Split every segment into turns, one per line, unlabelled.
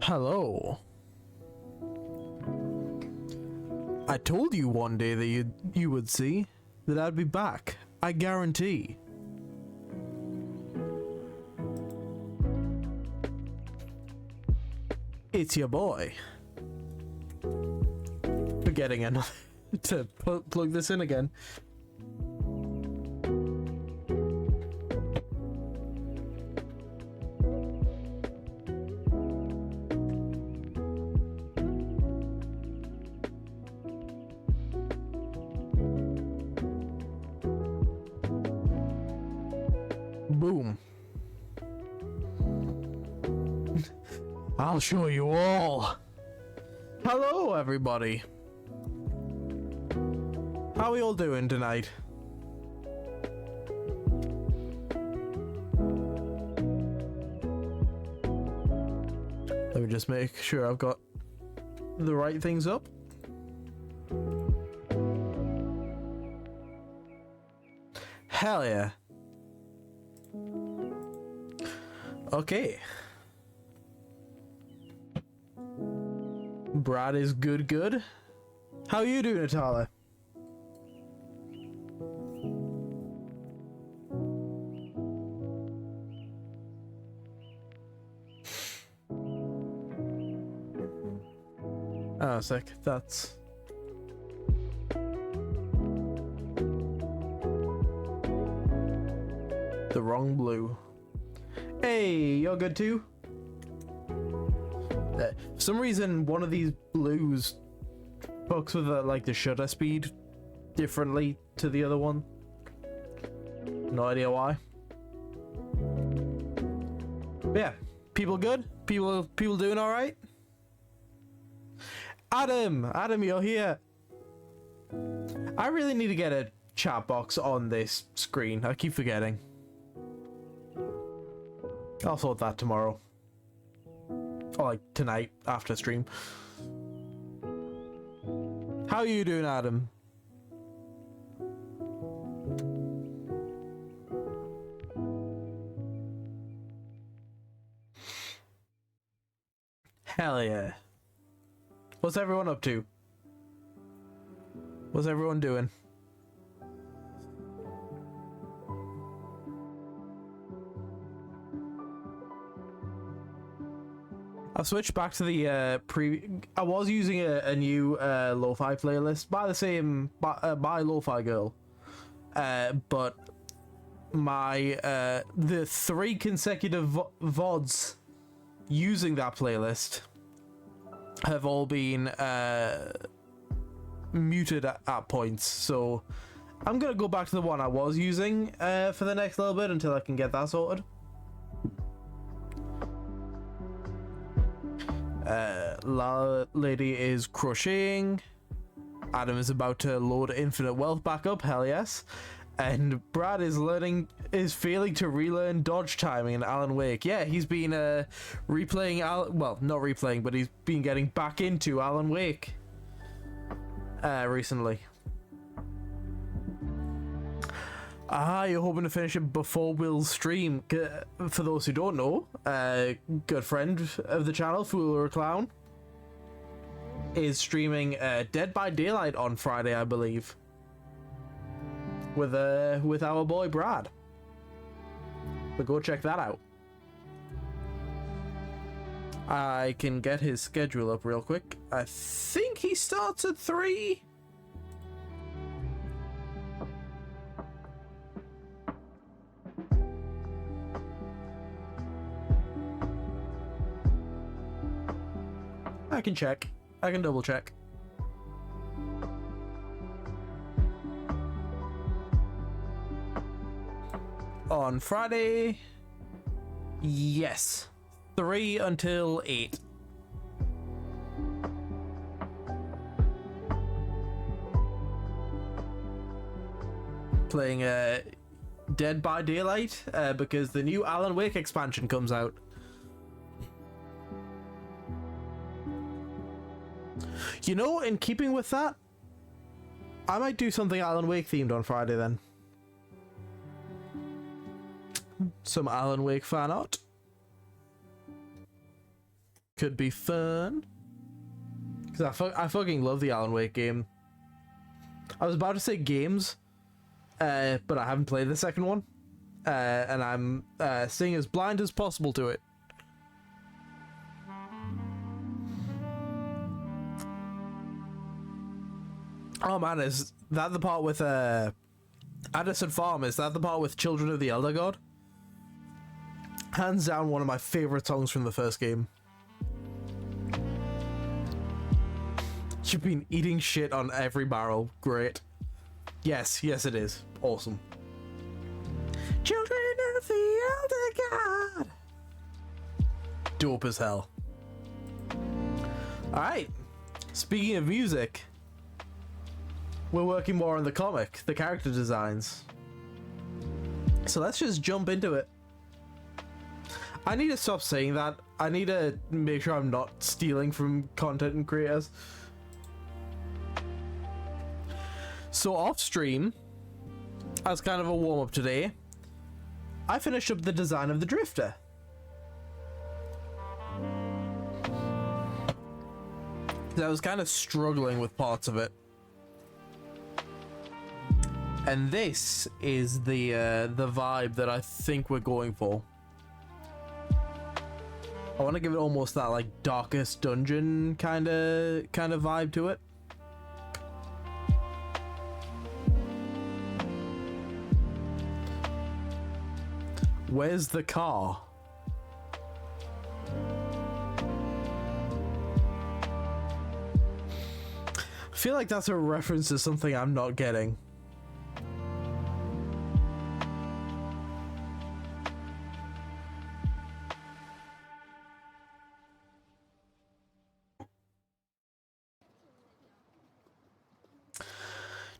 Hello. I told you one day that you would see that I'd be back. I guarantee. It's your boy. Forgetting enough to plug this in again. Boom. I'll show you all. Hello, everybody. How are we all doing tonight? Let me just make sure I've got the right things up. Hell yeah. Okay. Brad is good. How are you doing, Atala? Oh, sick. That's... the wrong blue. Hey, you're good too? For some reason, one of these blues fucks with like the shutter speed differently to the other one. No idea why. But yeah, people good? People doing all right? Adam, you're here. I really need to get a chat box on this screen. I keep forgetting. I'll sort that tomorrow. Or like tonight after stream. How are you doing, Adam? Hell yeah. What's everyone up to? What's everyone doing? I've switched back to the I was using a new lo-fi playlist by the same by Lo-Fi Girl, but my the 3 consecutive VODs using that playlist have all been muted at points, so I'm gonna go back to the one I was using for the next little bit until I can get that sorted. La Lady is crocheting. Adam is about to load infinite wealth back up. Hell yes. And Brad is failing to relearn dodge timing in Alan Wake. Yeah, he's been replaying well, not replaying, but he's been getting back into Alan Wake recently. You're hoping to finish it before Will's stream. For those who don't know, good friend of the channel, Fool or a Clown, is streaming Dead by Daylight on Friday, I believe, with our boy Brad. So go check that out. I can get his schedule up real quick. I think he starts at 3. I can check. I can double check. On Friday, yes, 3 until 8. Playing Dead by Daylight because the new Alan Wake expansion comes out. You know, in keeping with that, I might do something Alan Wake themed on Friday then. Some Alan Wake fan art. could be fun. Because I fucking love the Alan Wake game. I was about to say games, but I haven't played the second one. And I'm staying as blind as possible to it. Oh man, is that the part with Addison Farm? Is that the part with Children of the Elder God? Hands down one of my favorite songs from the first game. You've been eating shit on every barrel. Great. Yes, yes it is. Awesome. Children of the Elder God. Dope as hell. Alright. Speaking of music, we're working more on the comic, the character designs. So let's just jump into it. I need to stop saying that. I need to make sure I'm not stealing from content and creators. So off stream, as kind of a warm-up today, I finished up the design of the Drifter. I was kind of struggling with parts of it. And this is the vibe that I think we're going for. I want to give it almost that like Darkest Dungeon kind of vibe to it. Where's the car? I feel like that's a reference to something I'm not getting.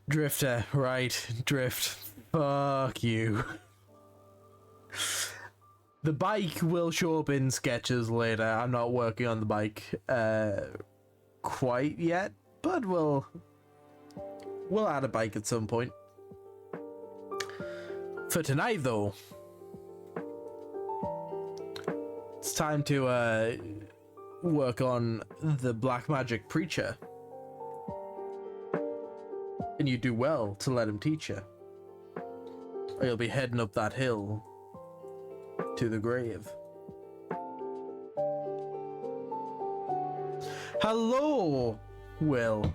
Drifter, right, drift. Fuck you. The bike will show up in sketches later. I'm not working on the bike quite yet, but we'll add a bike at some point. For tonight though, it's time to work on the Black Magic Preacher. And you do well to let him teach you, or you'll be heading up that hill to the grave. Hello, Will.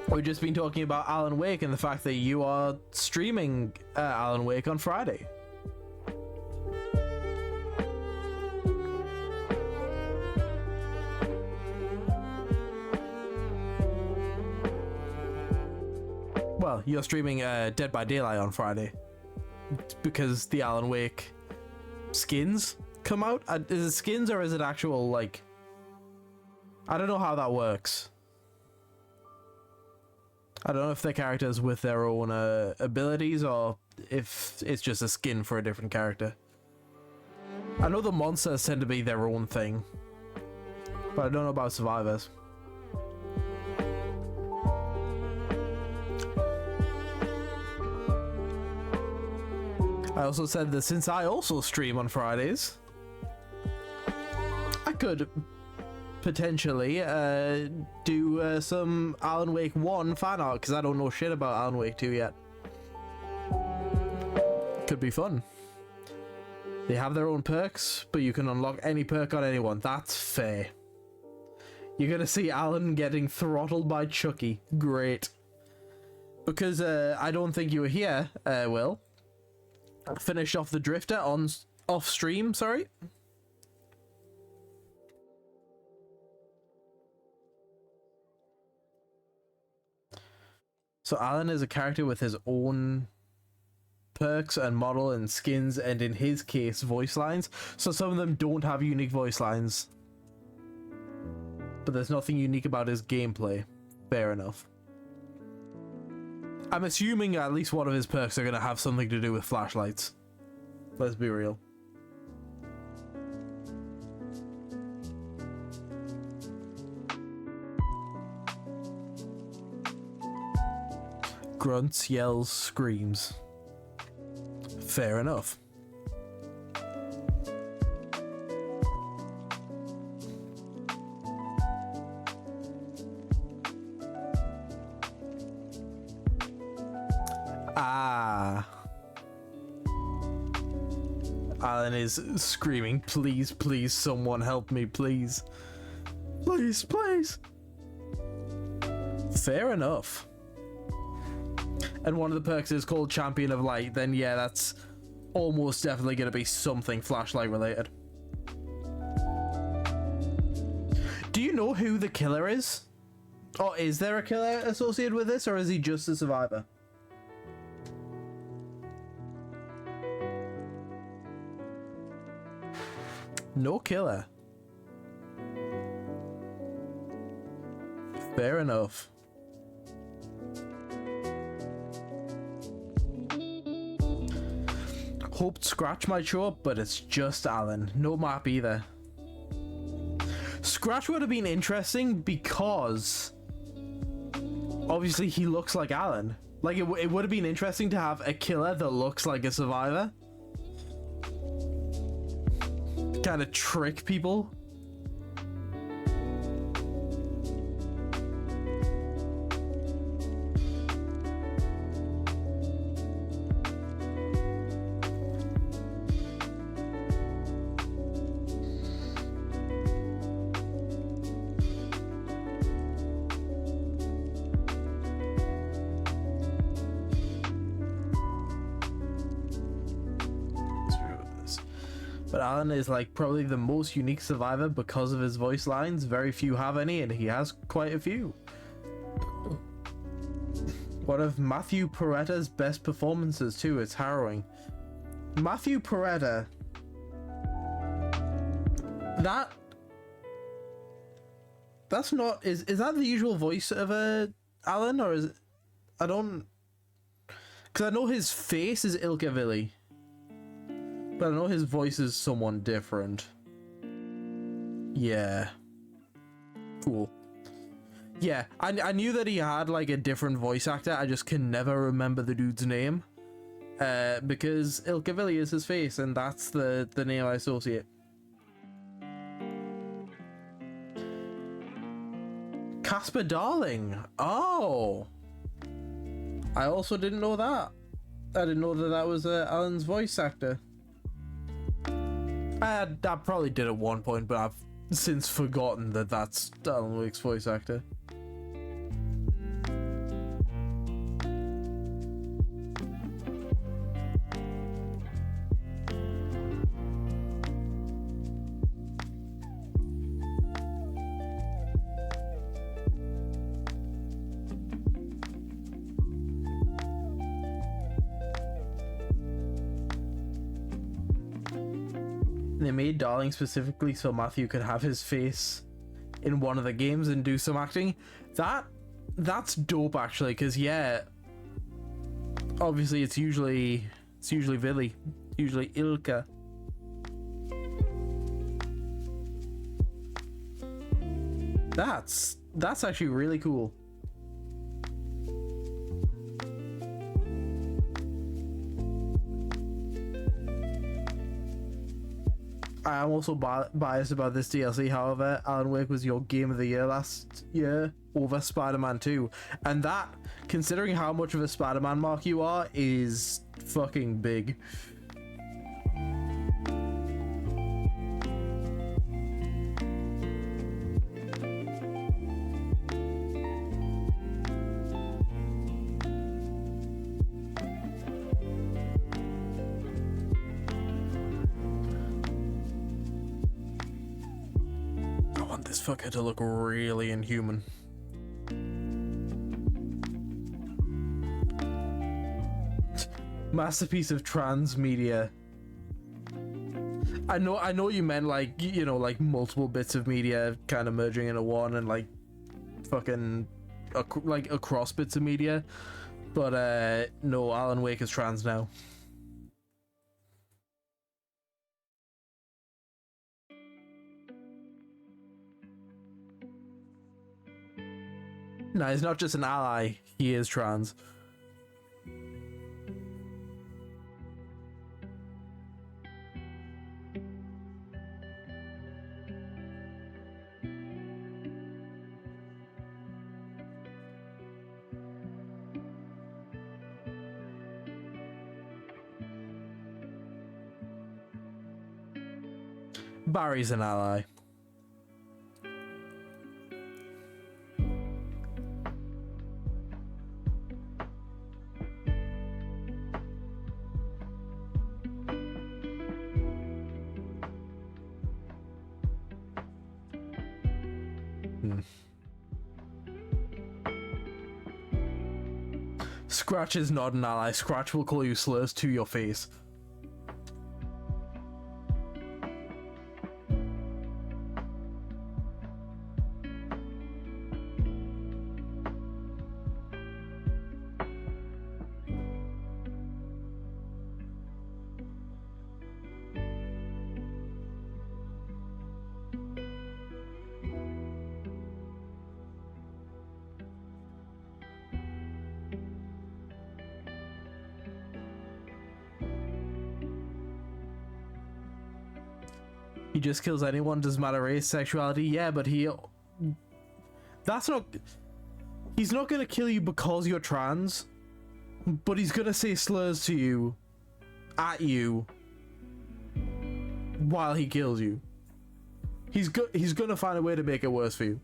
We've just been talking about Alan Wake and the fact that you are streaming Alan Wake on Friday. Well, you're streaming Dead by Daylight on Friday because the Alan Wake skins come out. Is it skins or is it actual, like, I don't know how that works. I don't know if they're characters with their own abilities or if it's just a skin for a different character. I know the monsters tend to be their own thing, but I don't know about survivors. I also said that since I also stream on Fridays, I could potentially do some Alan Wake 1 fan art, because I don't know shit about Alan Wake 2 yet. Could be fun. They have their own perks, but you can unlock any perk on anyone. That's fair. You're gonna see Alan getting throttled by Chucky. Great. Because I don't think you were here, Will. Finished off the Drifter on off stream, sorry. So Alan is a character with his own perks and model and skins, and in his case voice lines. So some of them don't have unique voice lines, but there's nothing unique about his gameplay. Fair enough. I'm assuming at least one of his perks are going to have something to do with flashlights. Let's be real. Grunts, yells, screams. Fair enough. Ah. Alan is screaming, please, please, someone help me, please. Please, please. Fair enough. And one of the perks is called Champion of Light, then yeah, that's almost definitely going to be something flashlight related. Do you know who the killer is? Or is there a killer associated with this, or is he just a survivor? No killer. Fair enough. Hoped Scratch might show up, but it's just Alan. No map either. Scratch would have been interesting because obviously he looks like Alan. Like it would have been interesting to have a killer that looks like a survivor. Kind of trick people. But Alan is like probably the most unique survivor because of his voice lines. Very few have any, and he has quite a few. One of Matthew Peretta's best performances too. It's harrowing. Matthew Peretta. That's not is that the usual voice of Alan, or is it? I don't, because I know his face is Ilkavilli. But I know his voice is someone different. Yeah. Cool. Yeah, I knew that he had like a different voice actor. I just can never remember the dude's name. Because Ilkavilli is his face, and that's the name I associate. Casper Darling. Oh. I also didn't know that. I didn't know that was Alan's voice actor. I probably did at one point, but I've since forgotten that that's Alan Wake's voice actor. They made Darling specifically so Matthew could have his face in one of the games and do some acting. That's dope actually, because yeah, obviously it's usually Villy, usually Ilka. That's actually really cool. I am also biased about this DLC, however, Alan Wake was your game of the year last year over Spider-Man 2. And that, considering how much of a Spider-Man mark you are, is fucking big. This fucker to look really inhuman. Masterpiece of transmedia. I know you meant like, you know, like multiple bits of media kind of merging into one and like fucking like across bits of media, but no, Alan Wake is trans now. No, he's not just an ally, he is trans. Barry's an ally. Scratch is not an ally. Scratch will call you slurs to your face. He just kills anyone, doesn't matter race, sexuality. Yeah, but that's not... He's not gonna kill you because you're trans, but he's gonna say slurs to you, at you, while he kills you. He's gonna find a way to make it worse for you.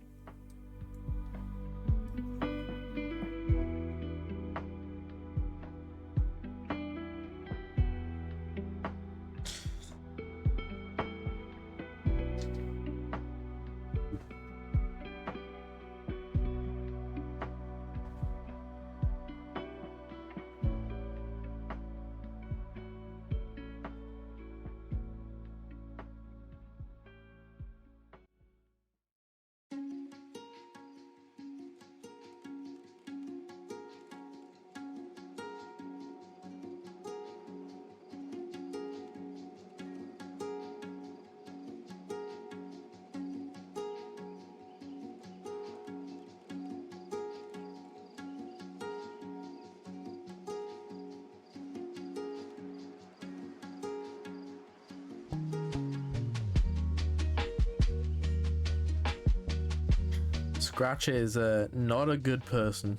Scratch is not a good person.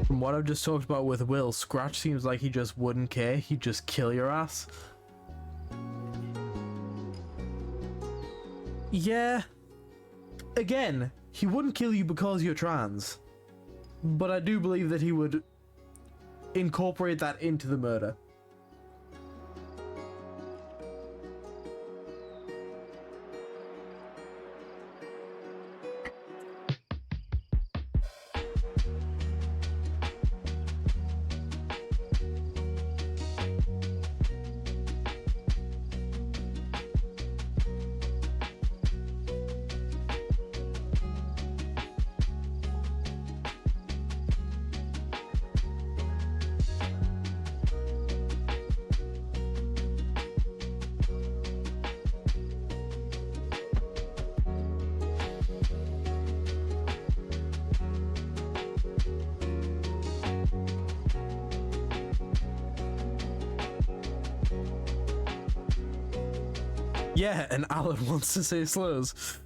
From what I've just talked about with Will, Scratch seems like he just wouldn't care. He'd just kill your ass. Yeah. Again, he wouldn't kill you because you're trans. But I do believe that he would incorporate that into the murder. Yeah, and Alan wants to say slurs.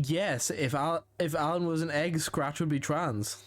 Yes, if Alan was an egg, Scratch would be trans.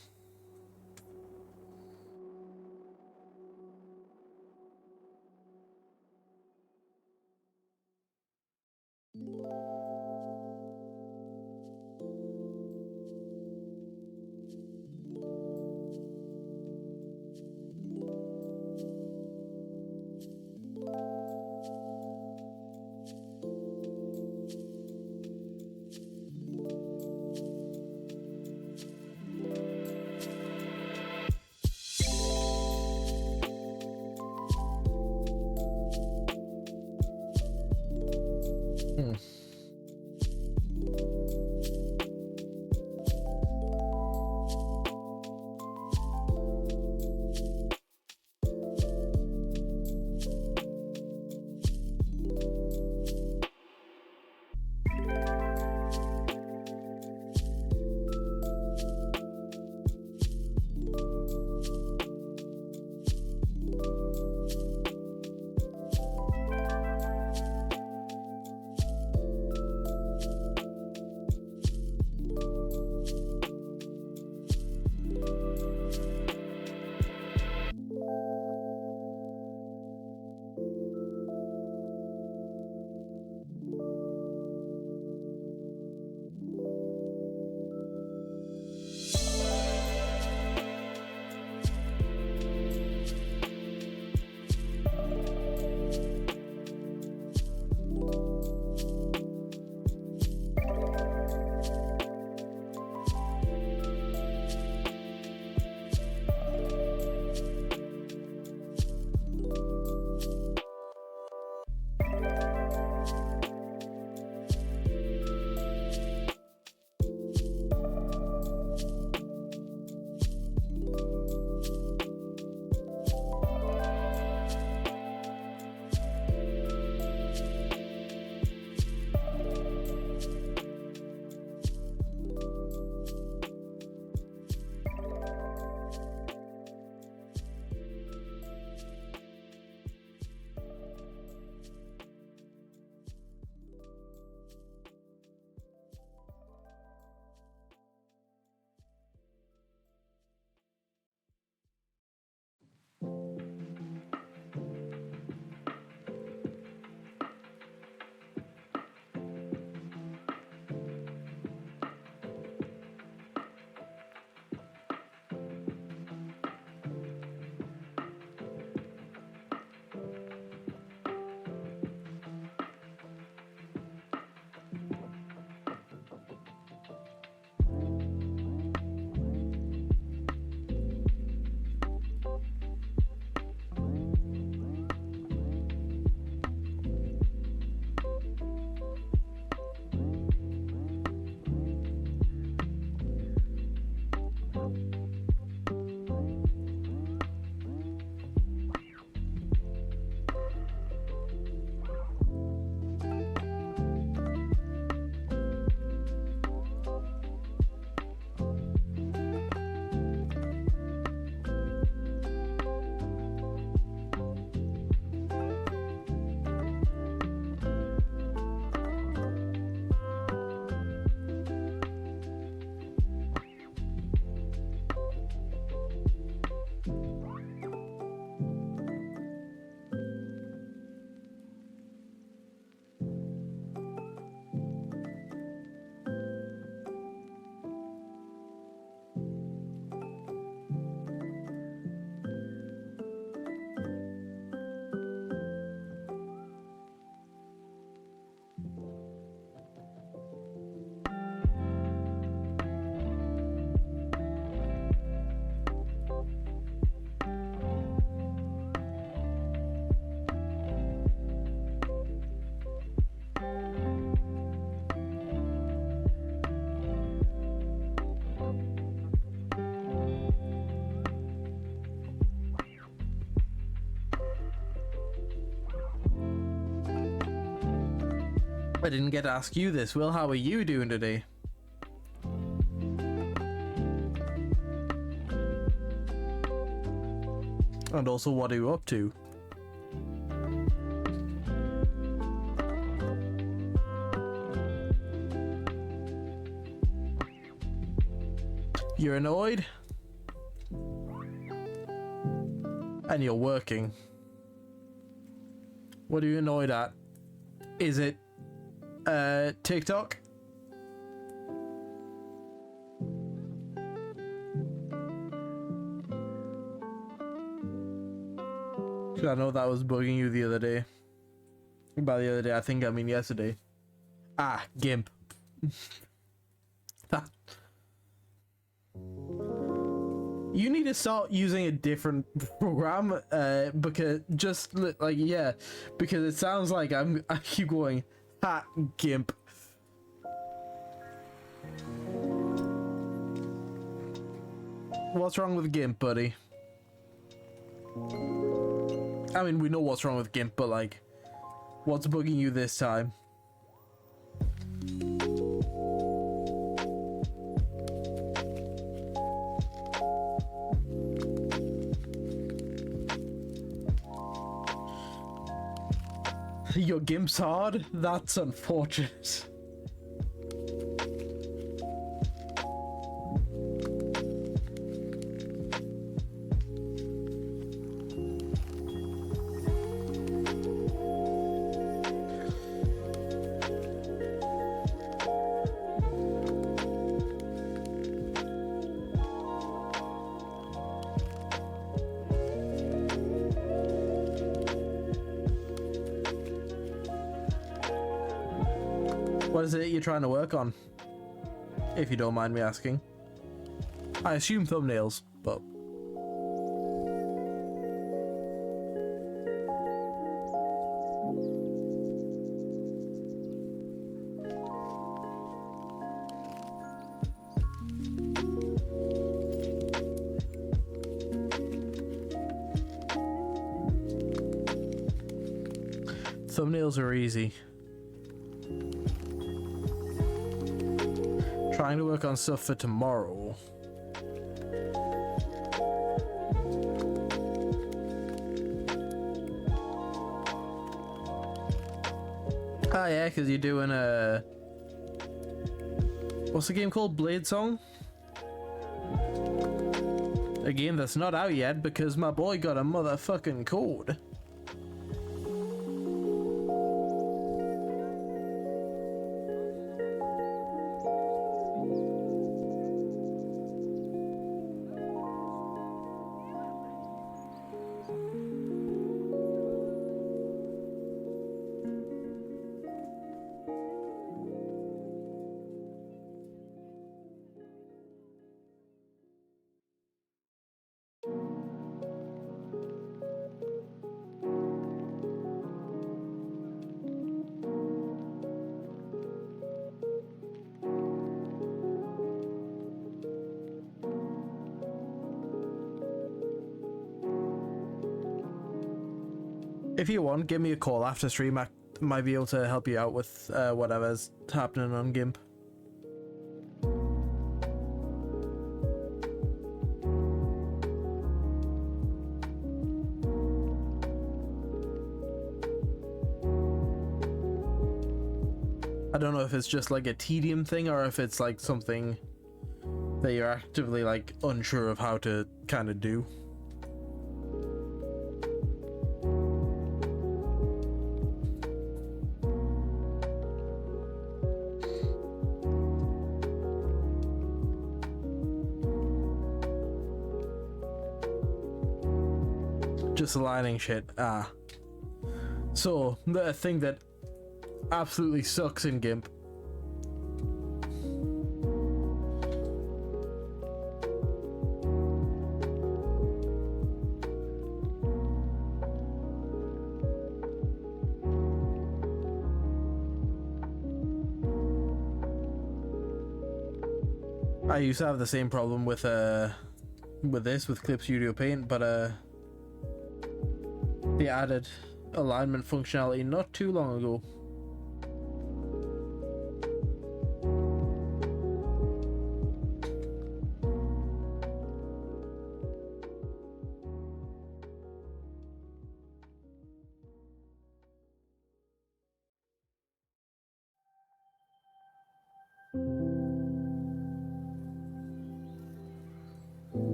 I didn't get to ask you this, Will. How are you doing today? And also, what are you up to? You're annoyed? And you're working. What are you annoyed at? Is it TikTok? I know that was bugging you the other day. By the other day, I think I mean yesterday. Ah, GIMP. You need to start using a different program, because just like, yeah, because it sounds like I keep going, ha, GIMP. What's wrong with GIMP, buddy? I mean, we know what's wrong with GIMP, but like, what's bugging you this time? Your GIMP's hard? That's unfortunate. What is it you're trying to work on? If you don't mind me asking. I assume thumbnails, but... Thumbnails are easy. Trying to work on stuff for tomorrow. Ah, yeah, because you're doing a... What's the game called? Blade Song? A game that's not out yet because my boy got a motherfucking code. If you want, give me a call after stream. I might be able to help you out with whatever's happening on GIMP. I don't know if it's just like a tedium thing or if it's like something that you're actively like unsure of how to kind of do. Just aligning shit. Ah. So, the thing that absolutely sucks in GIMP. I used to have the same problem with Clip Studio Paint, but they added alignment functionality not too long ago.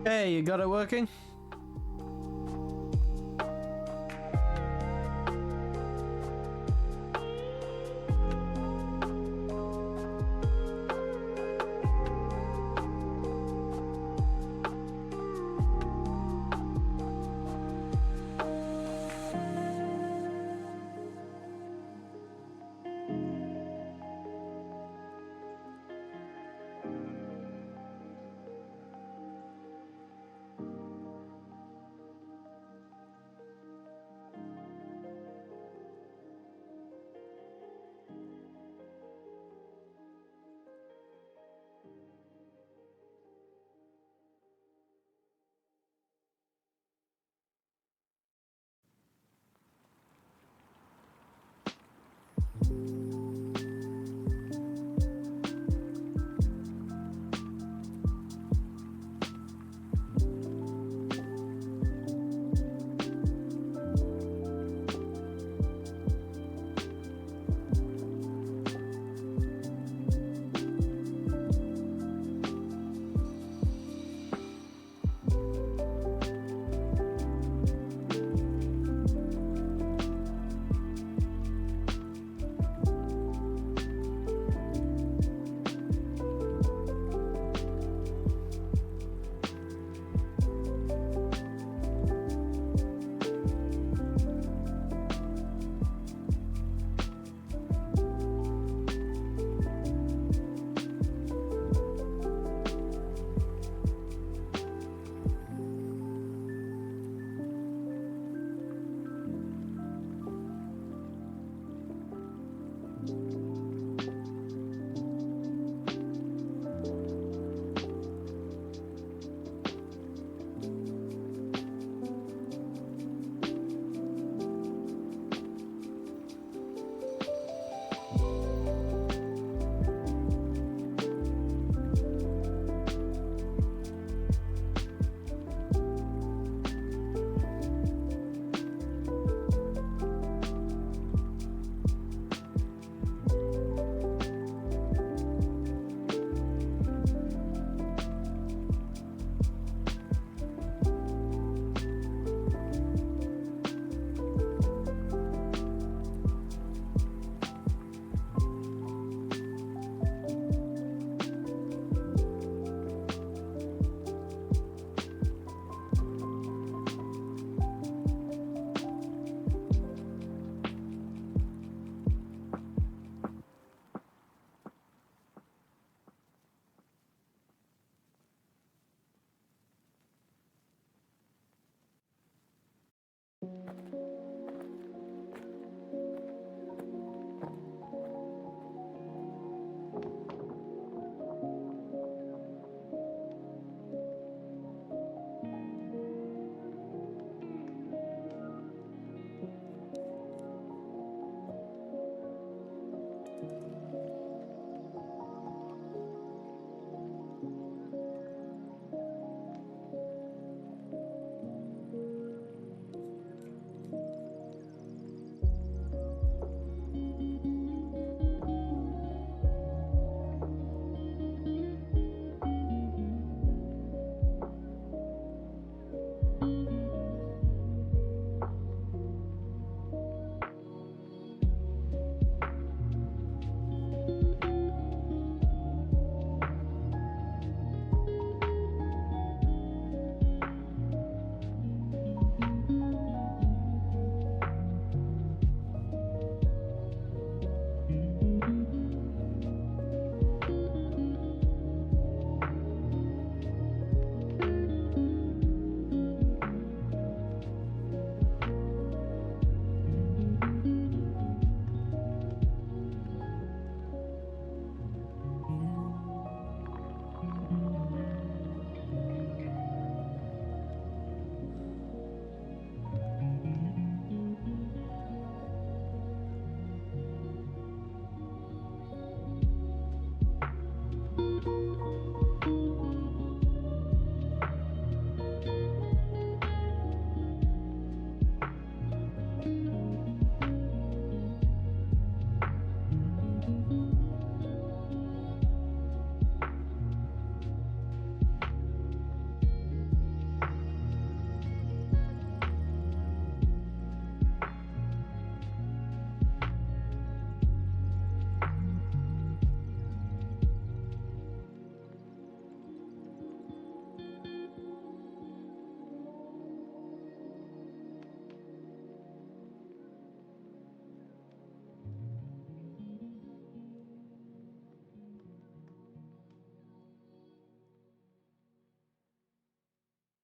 Hey, you got it working?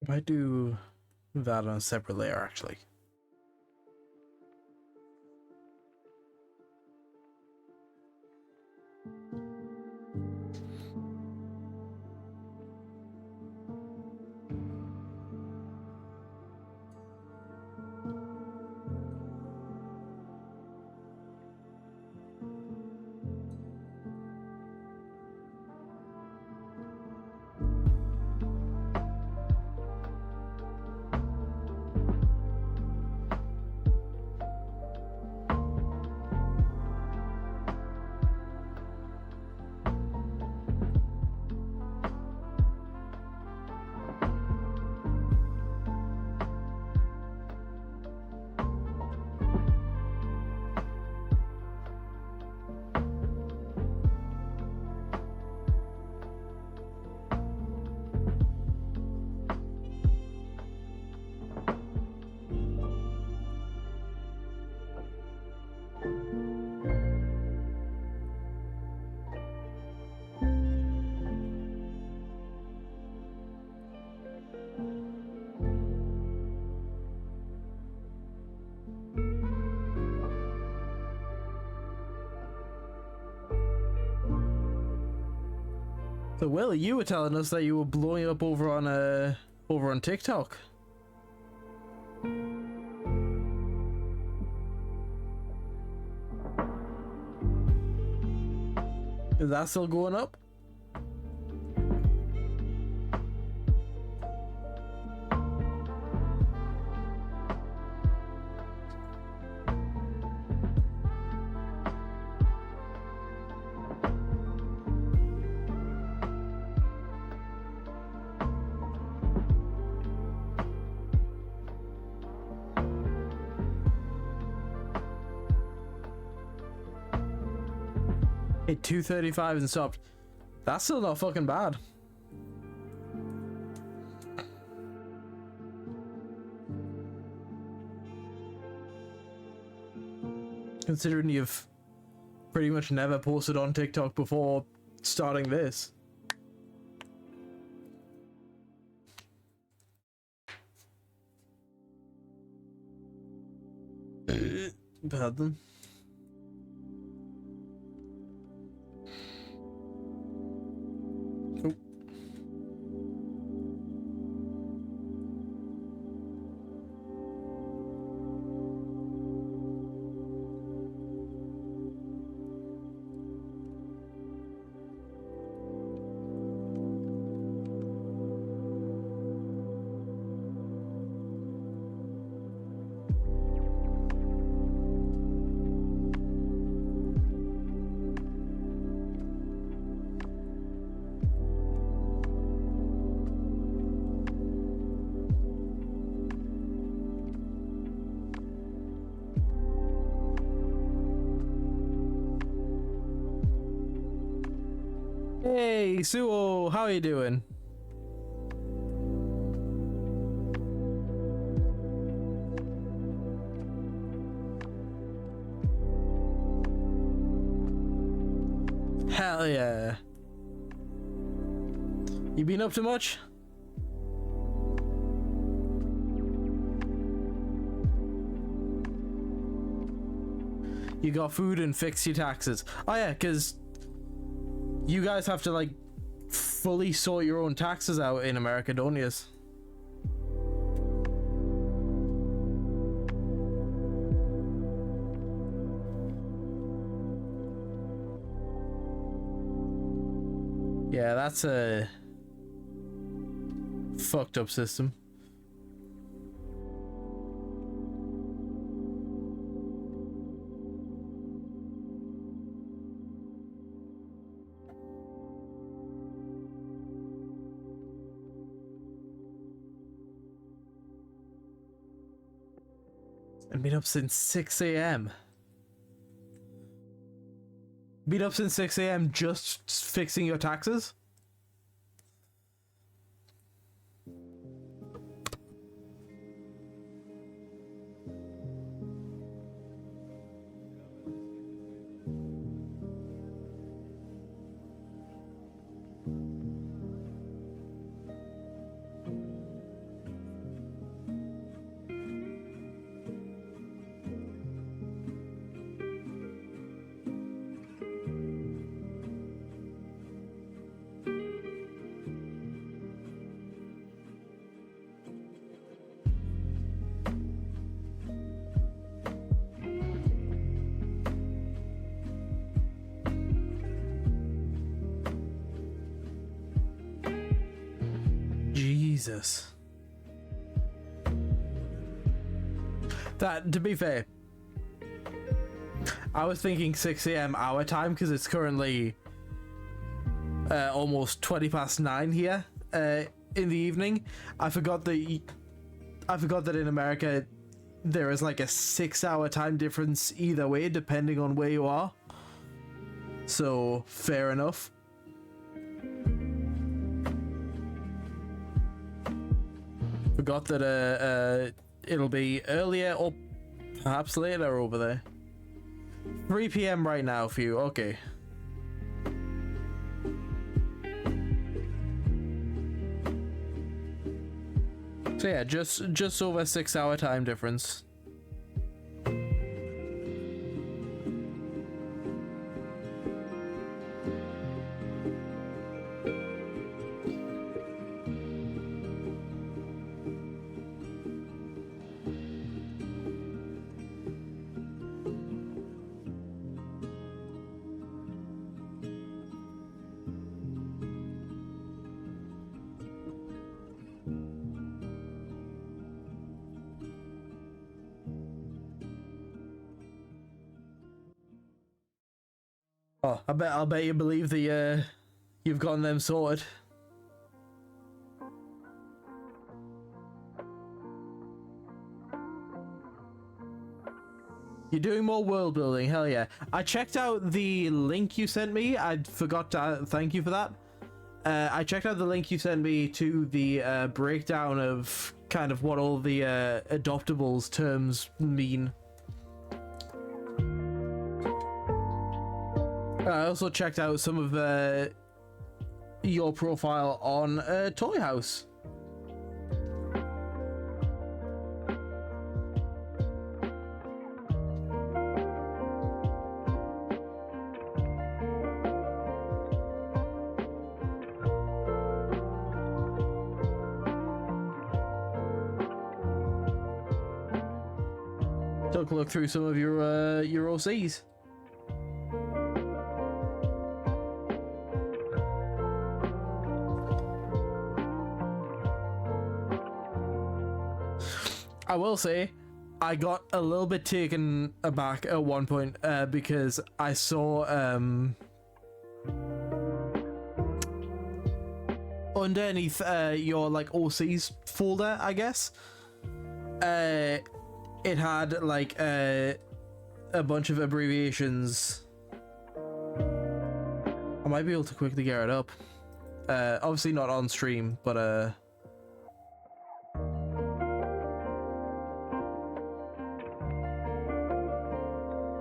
Might do that on a separate layer, actually. So Willie, you were telling us that you were blowing up over on TikTok. Is that still going up? Hit 235 and stopped. That's still not fucking bad. Considering you've pretty much never posted on TikTok before starting this. Pardon. Oh. Hey, Suo, how are you doing? Hell yeah. You been up to much? You got food and fixed your taxes. Oh yeah, because you guys have to like fully sort your own taxes out in America, don't you? Yeah, that's a fucked up system. I've been up since 6 a.m. Been up since 6 a.m. just fixing your taxes? Jesus. That, to be fair, I was thinking 6 a.m. our time because it's currently almost 20 past 9 here in the evening. I forgot that in America there is like a 6-hour time difference either way, depending on where you are. So fair enough. Forgot that it'll be earlier or perhaps later over there. 3 p.m. right now for you. Okay. So yeah, just over 6-hour time difference. Oh, I'll bet you believe the you've gotten them sorted. You're doing more world building, hell yeah. I checked out the link you sent me. I forgot to thank you for that. I checked out the link you sent me to the breakdown of kind of what all the adoptables terms mean. I also checked out some of your profile on Toy House. Took a look through some of your OCs. I will say, I got a little bit taken aback at one point because I saw underneath your like OCs folder, I guess, it had like a bunch of abbreviations. I might be able to quickly get it up. Obviously not on stream, but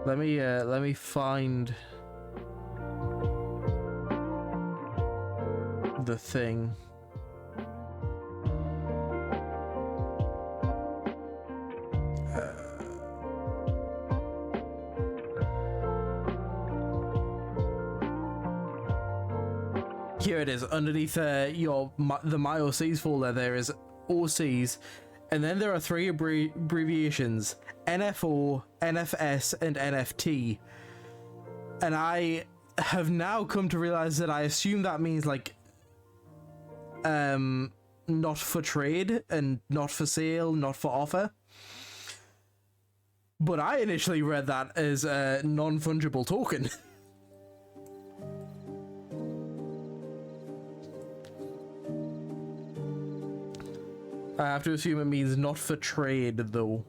let me find the thing. Here it is, underneath the My OCs folder. There is OCs, and then there are 3 abbreviations: NFO, NFS, and NFT. And I have now come to realize that I assume that means like not for trade and not for sale, not for offer. But I initially read that as a non-fungible token. I have to assume it means not for trade, though.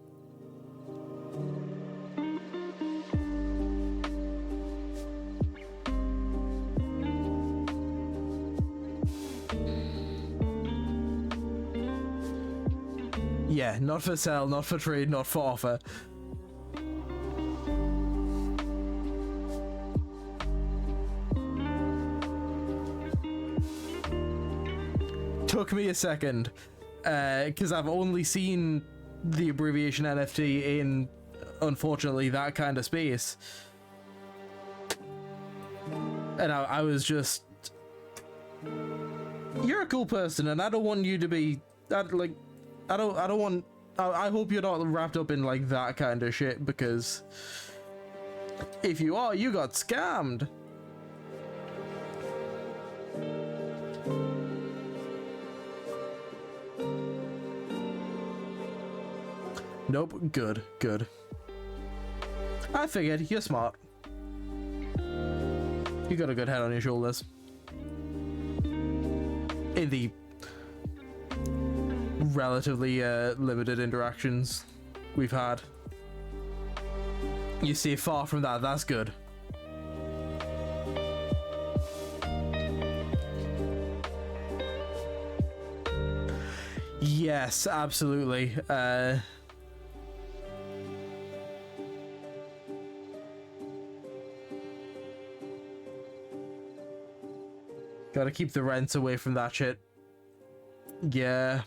Yeah, not for sale, not for trade, not for offer. Took me a second. Because I've only seen the abbreviation NFT in, unfortunately, that kind of space, and I was just, you're a cool person, and I don't want you to be that. Like, I don't want. I hope you're not wrapped up in like that kind of shit, because if you are, you got scammed. Nope. Good. Good. I figured. You're smart. You got a good head on your shoulders. In the relatively limited interactions we've had. You see, far from that, that's good. Yes, absolutely. Gotta keep the rents away from that shit. Yeah.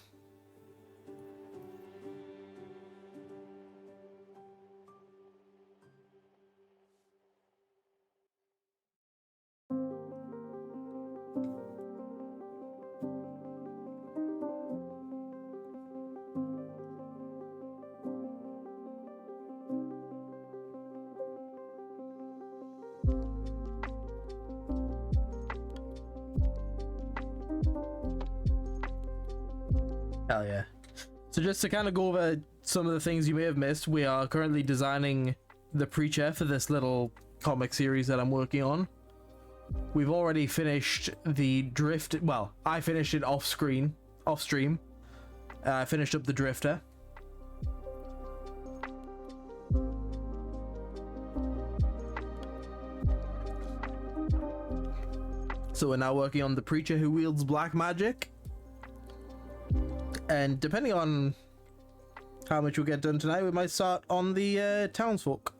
Hell yeah. So just to kind of go over some of the things you may have missed, we are currently designing the Preacher for this little comic series that I'm working on. We've already finished the Drift. Well, I finished it off stream. I finished up the Drifter. So we're now working on the Preacher who wields black magic. And depending on how much we'll get done tonight, we might start on the townsfolk.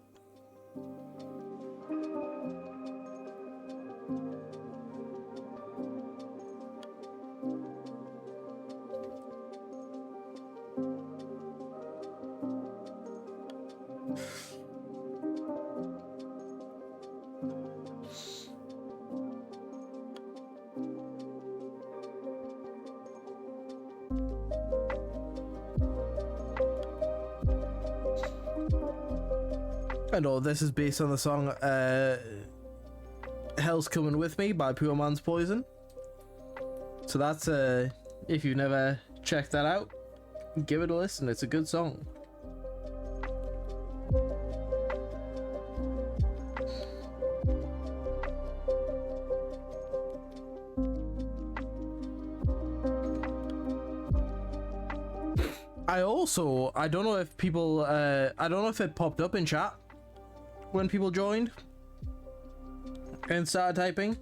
And all this is based on the song Hell's Coming With Me by Poor Man's Poison. So that's, if you've never checked that out, give it a listen. It's a good song. I don't know if people, I don't know if it popped up in chat when people joined and started typing.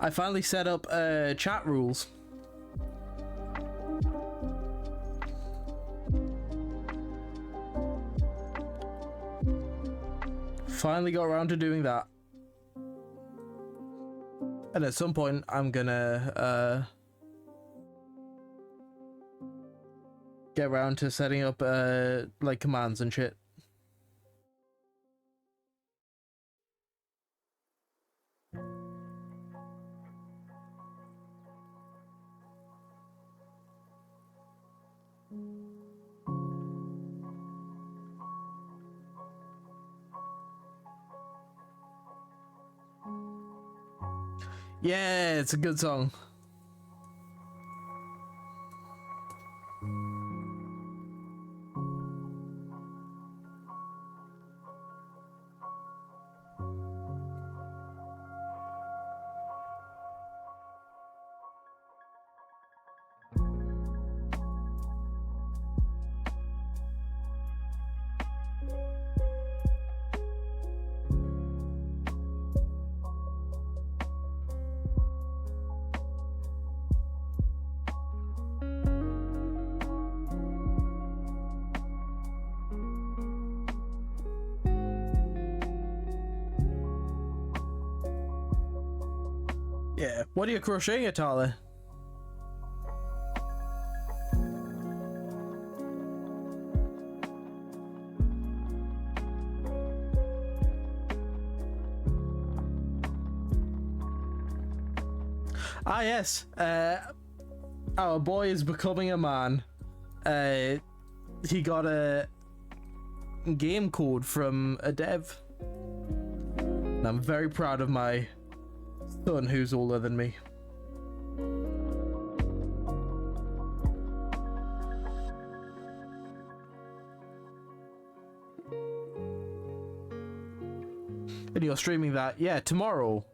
I finally set up chat rules. Finally got around to doing that. And at some point I'm gonna get around to setting up like commands and shit. Yeah, it's a good song. Yeah. What are you crocheting at, Tyler? Ah, yes. Our boy is becoming a man. He got a game code from a dev. And I'm very proud of my son who's older than me. And you're streaming that, yeah, tomorrow.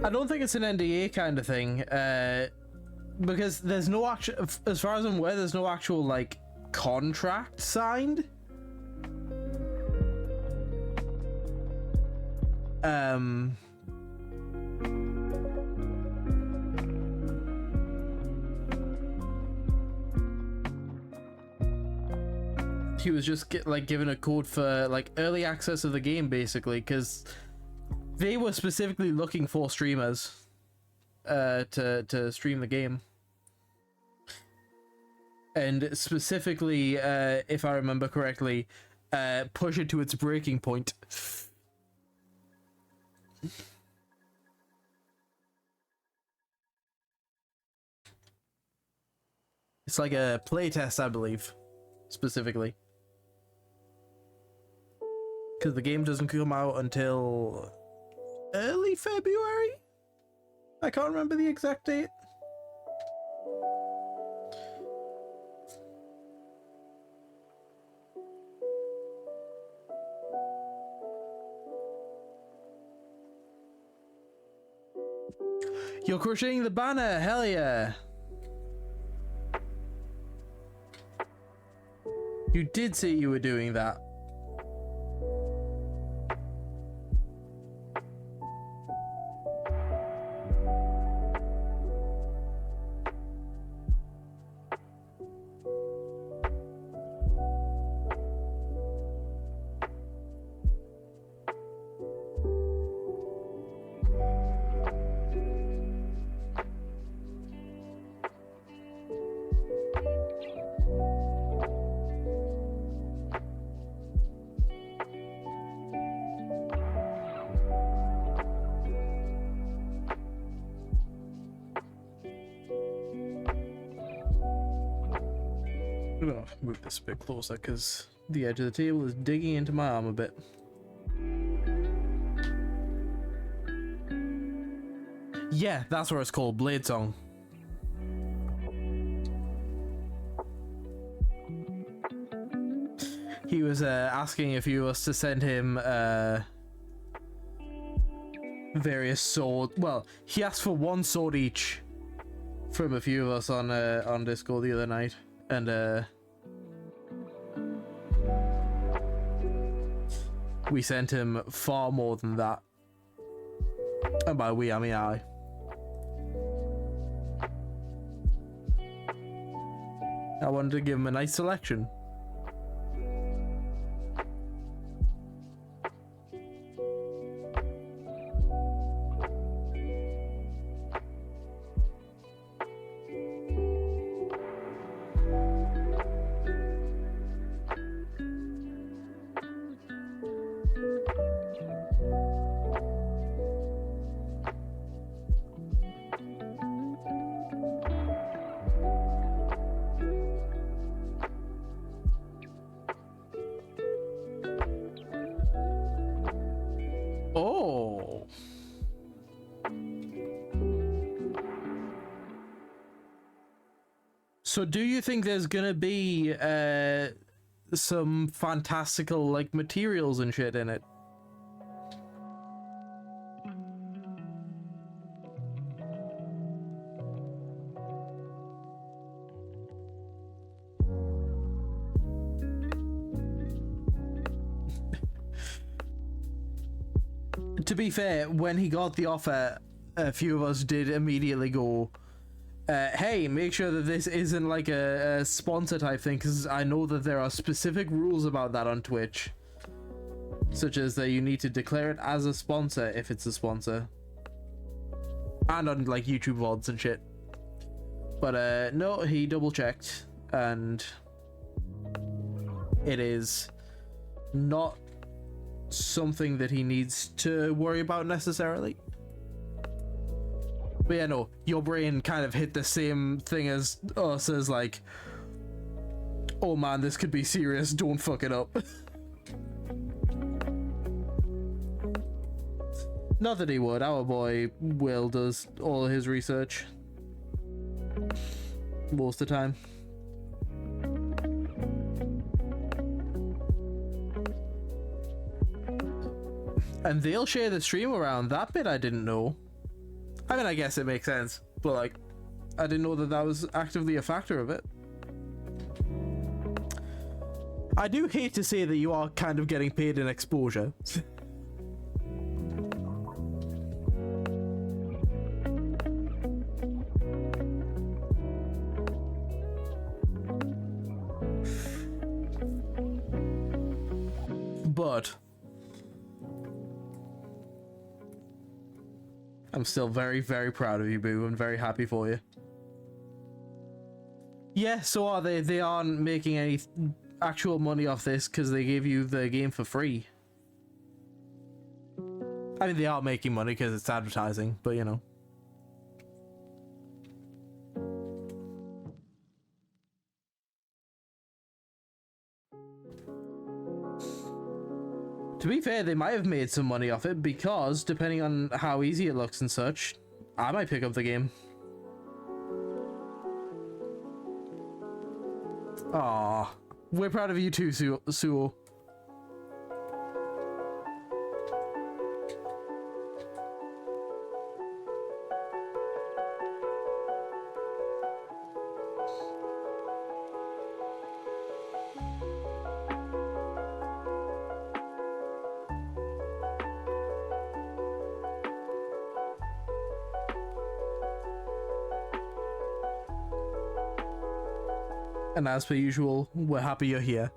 I don't think it's an NDA kind of thing, because there's no actual, as far as I'm aware, there's no actual like contract signed. He was just given a code for like early access of the game, basically, because they were specifically looking for streamers to stream the game. And specifically, if I remember correctly, push it to its breaking point. It's like a playtest, I believe, specifically. Because the game doesn't come out until early February? I can't remember the exact date. You're crocheting the banner, hell yeah! You did say you were doing that. I'm gonna move this a bit closer because the edge of the table is digging into my arm a bit. Yeah, that's what it's called, Blade Song. He was asking if you was to send him various sword. Well, he asked for one sword each from a few of us on Discord the other night, and we sent him far more than that. And by we, I mean I. I wanted to give him a nice selection. Oh. So do you think there's gonna be some fantastical like materials and shit in it? To be fair, when he got the offer, a few of us did immediately go, hey, make sure that this isn't like a sponsor type thing, because I know that there are specific rules about that on Twitch, such as that you need to declare it as a sponsor if it's a sponsor, and on like YouTube VODs and shit. But no, he double checked, and it is not something that he needs to worry about necessarily. But yeah, no, your brain kind of hit the same thing as us, as like, oh man, this could be serious, don't fuck it up. Not that he would, our boy Will does all his research. Most of the time. And they'll share the stream around. That bit I didn't know. I mean, I guess it makes sense, but like, I didn't know that that was actively a factor of it. I do hate to say that you are kind of getting paid in exposure. But I'm still very, very proud of you, Boo. I'm very happy for you. Yeah, so are they. They aren't making any actual money off this because they gave you the game for free. I mean, they are making money because it's advertising, but you know. To be fair, they might have made some money off it because, depending on how easy it looks and such, I might pick up the game. Aww. We're proud of you too, Suo. And as per usual, we're happy you're here.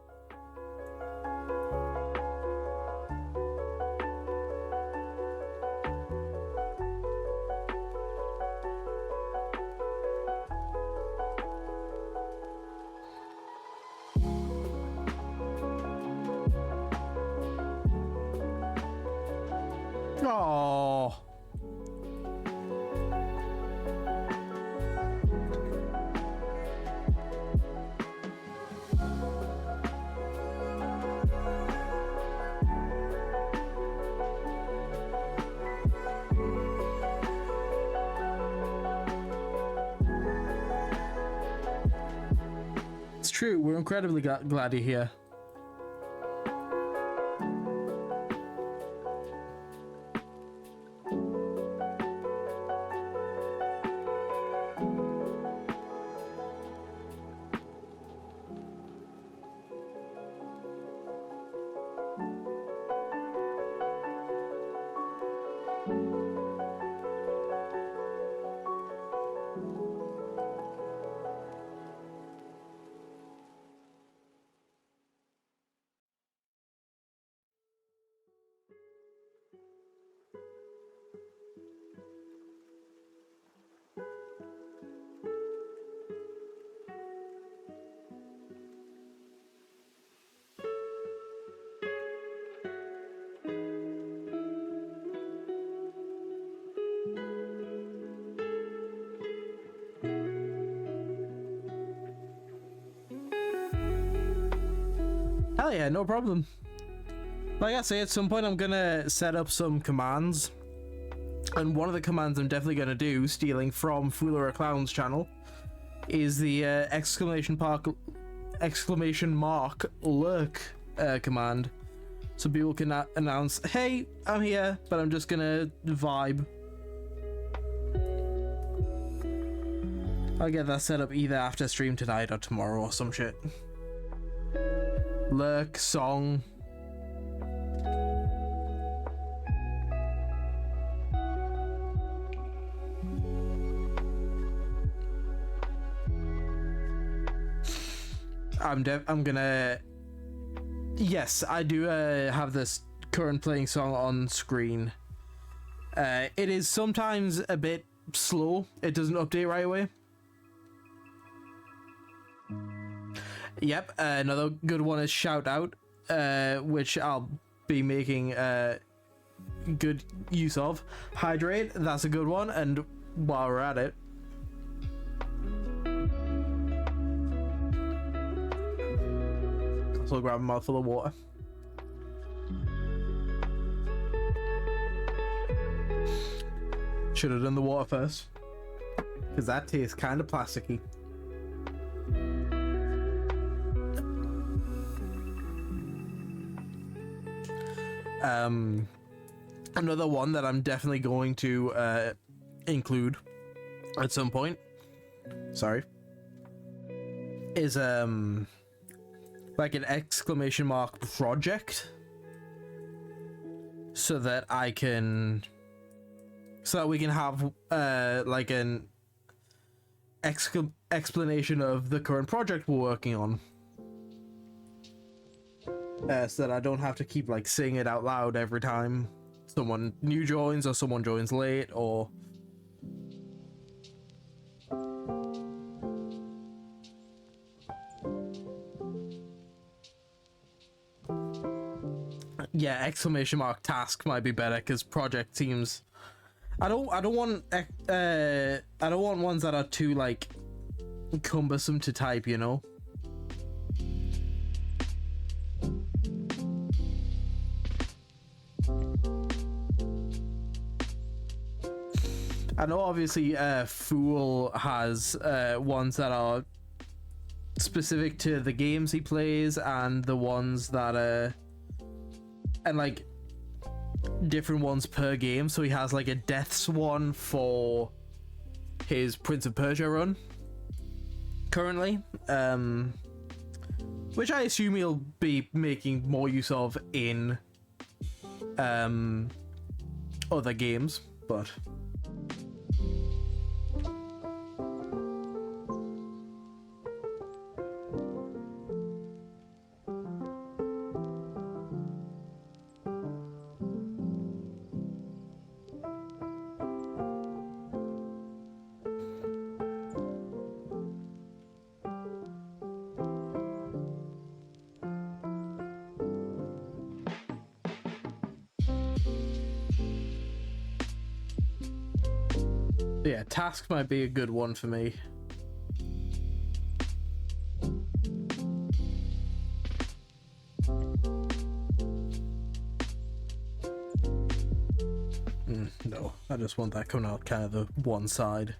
Oh. It's true, we're incredibly glad you're here. Hell yeah, no problem. Like I say, at some point I'm gonna set up some commands. And one of the commands I'm definitely gonna do, stealing from Fooler a Clown's channel, is the exclamation mark lurk command. So people can announce, hey, I'm here, but I'm just gonna vibe. I'll get that set up either after stream tonight or tomorrow or some shit. Lurk, song. I'm gonna... Yes, I do have this current playing song on screen. It is sometimes a bit slow. It doesn't update right away. Yep, another good one is Shout Out, which I'll be making good use of. Hydrate, that's a good one, and while we're at it. So grab a mouthful of water. Should have done the water first, because that tastes kind of plasticky. Another one that I'm definitely going to include at some point, sorry, is like an exclamation mark project, so that we can have like an explanation of the current project we're working on, so that I don't have to keep like saying it out loud every time someone new joins or someone joins late, or yeah, exclamation mark task might be better, because project seems, I don't want ones that are too like cumbersome to type, you know. I know obviously Fool has ones that are specific to the games he plays, and the ones that and like different ones per game. So he has like a deaths one for his Prince of Persia run currently, which I assume he'll be making more use of in other games, but yeah, task might be a good one for me. No, I just want that coming out kind of the one side.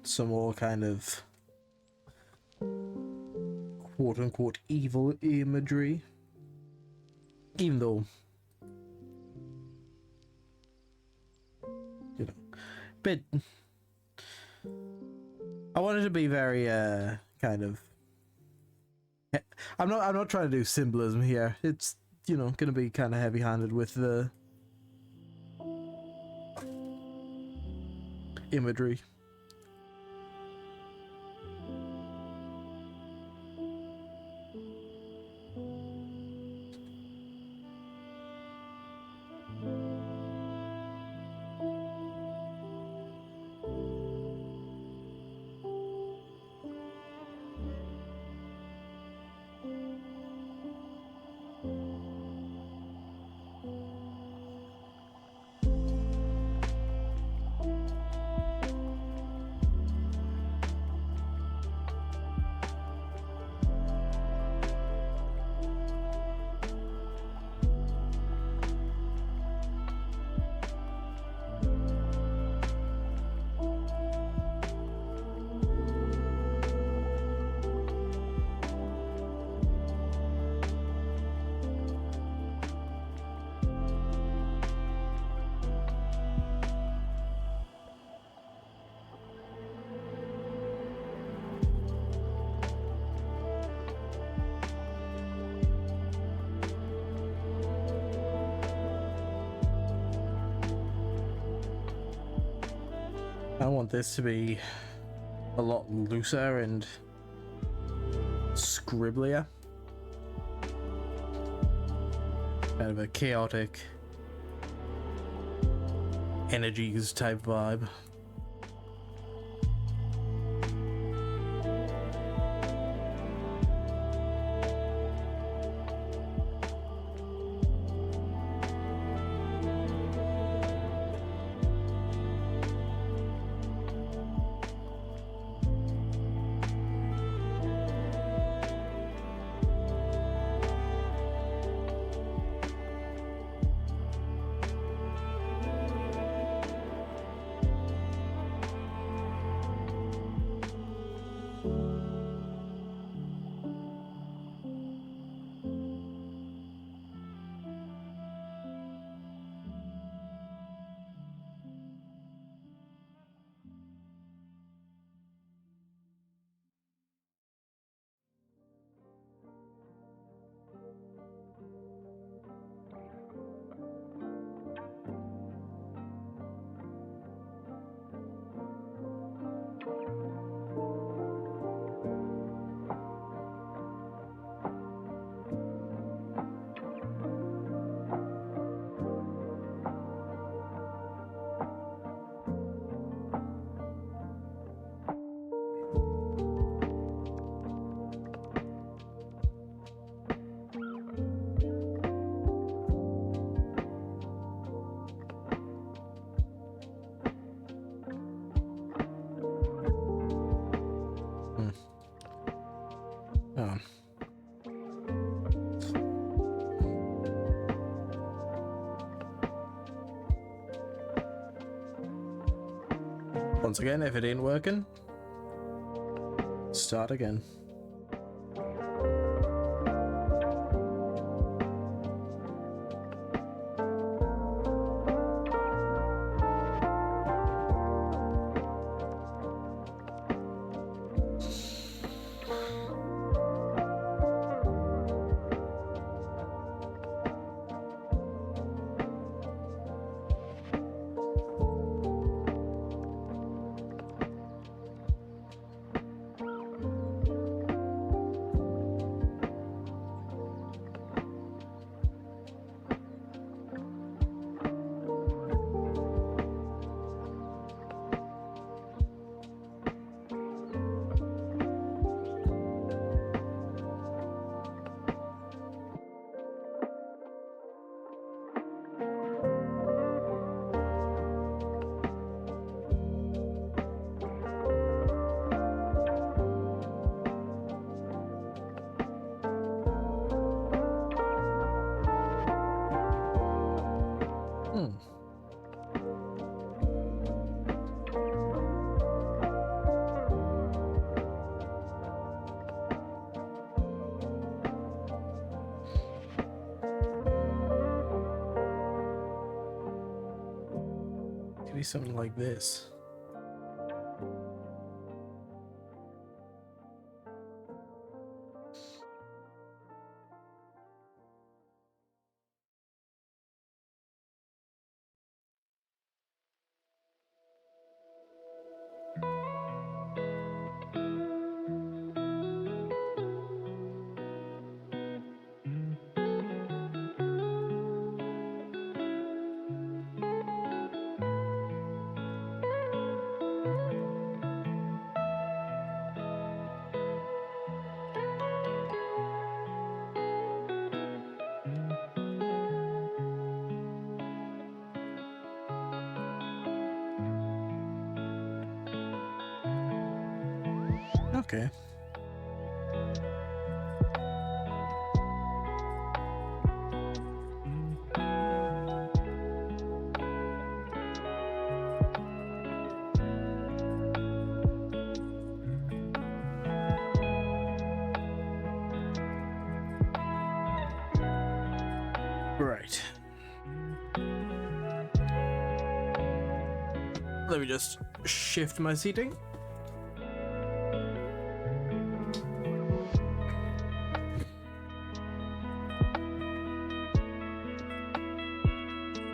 Some more kind of quote-unquote evil imagery, even though, you know, but I wanted to be very kind of, I'm not trying to do symbolism here. It's, you know, gonna be kind of heavy-handed with the imagery. I want this to be a lot looser and scribblier. Kind of a chaotic energies type vibe. Oh. Once again, if it ain't working, start again. Could be something like this. Okay. Right. Let me just shift my seating.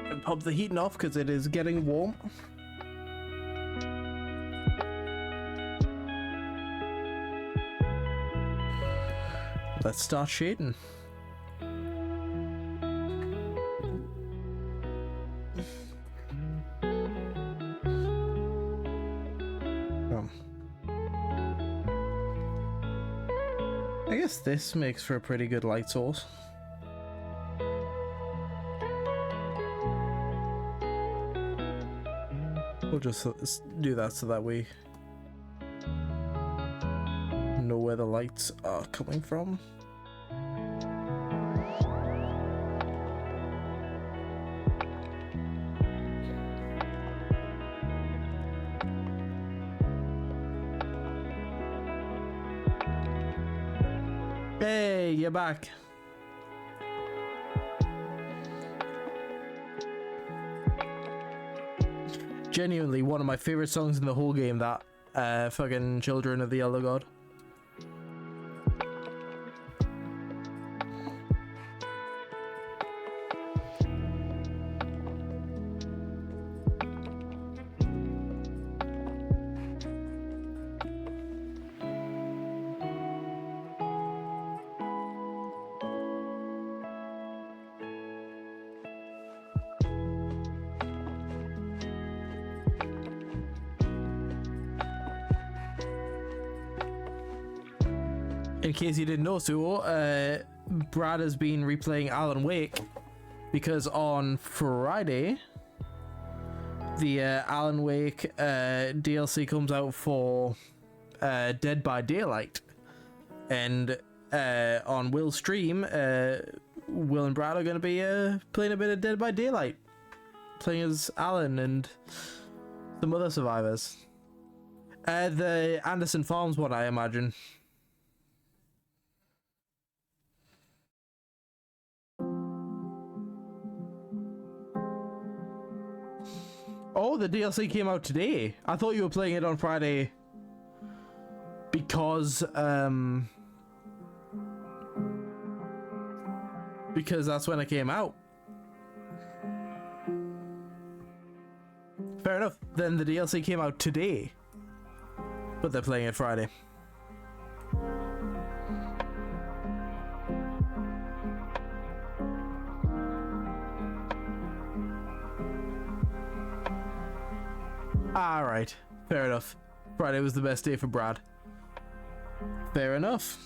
And pop the heating off because it is getting warm. Let's start shading. I guess this makes for a pretty good light source. We'll just do that so that we know where the lights are coming from. Hey, you're back. Genuinely one of my favorite songs in the whole game, that fucking Children of the Elder God. In case you didn't know, Suo, Brad has been replaying Alan Wake because on Friday the Alan Wake DLC comes out for Dead by Daylight, and on Will's stream, Will and Brad are going to be playing a bit of Dead by Daylight, playing as Alan and some other survivors. The Anderson Farms one, I imagine. Oh, the DLC came out today. I thought you were playing it on Friday because that's when it came out. Fair enough. Then the DLC came out today, but they're playing it Friday. Alright, fair enough. Friday was the best day for Brad. Fair enough.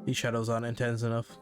These shadows aren't intense enough.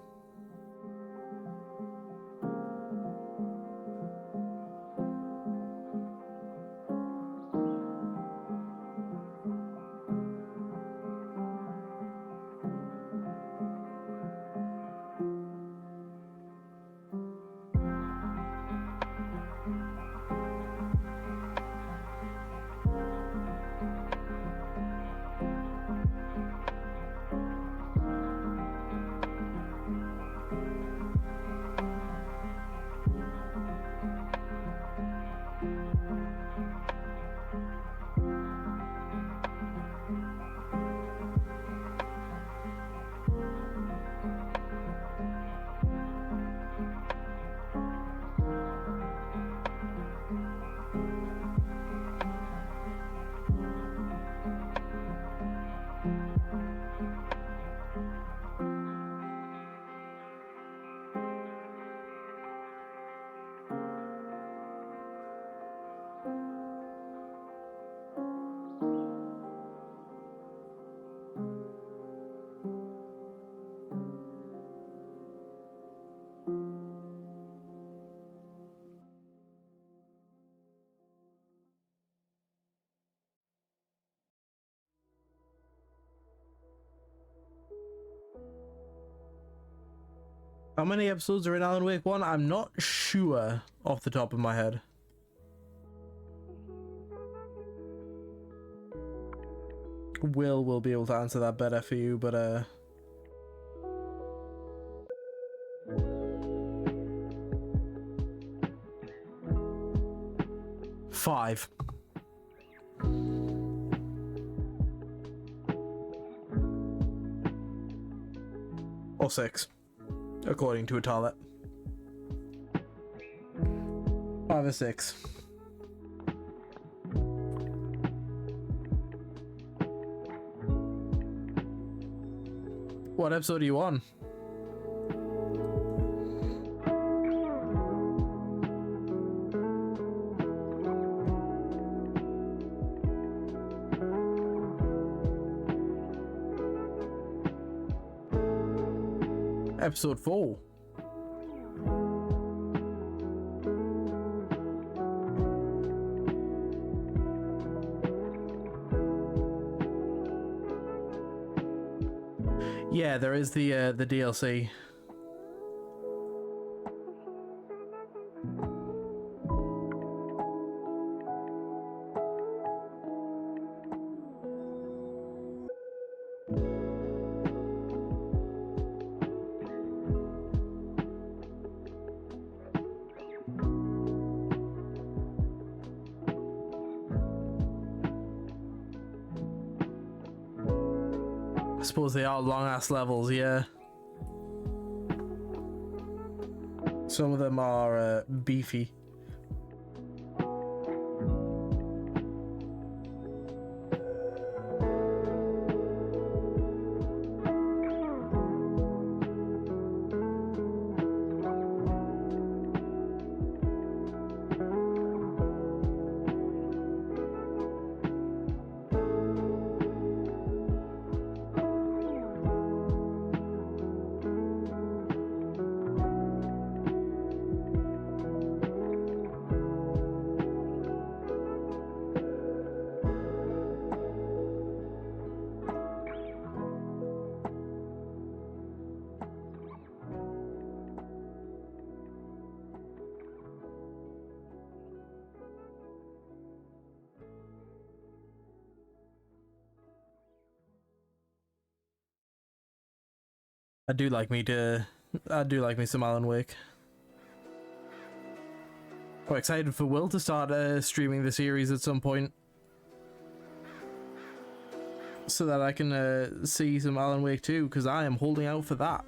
How many episodes are in Alan Wake 1? I'm not sure off the top of my head. Will be able to answer that better for you, but 5. Or 6, according to Atalet. 5 or 6. What episode are you on? Episode 4. Yeah, there is the DLC. I suppose they are long ass levels, yeah. Some of them are beefy. I do like me some Alan Wake. I'm excited for Will to start streaming the series at some point, so that I can see some Alan Wake 2, because I am holding out for that.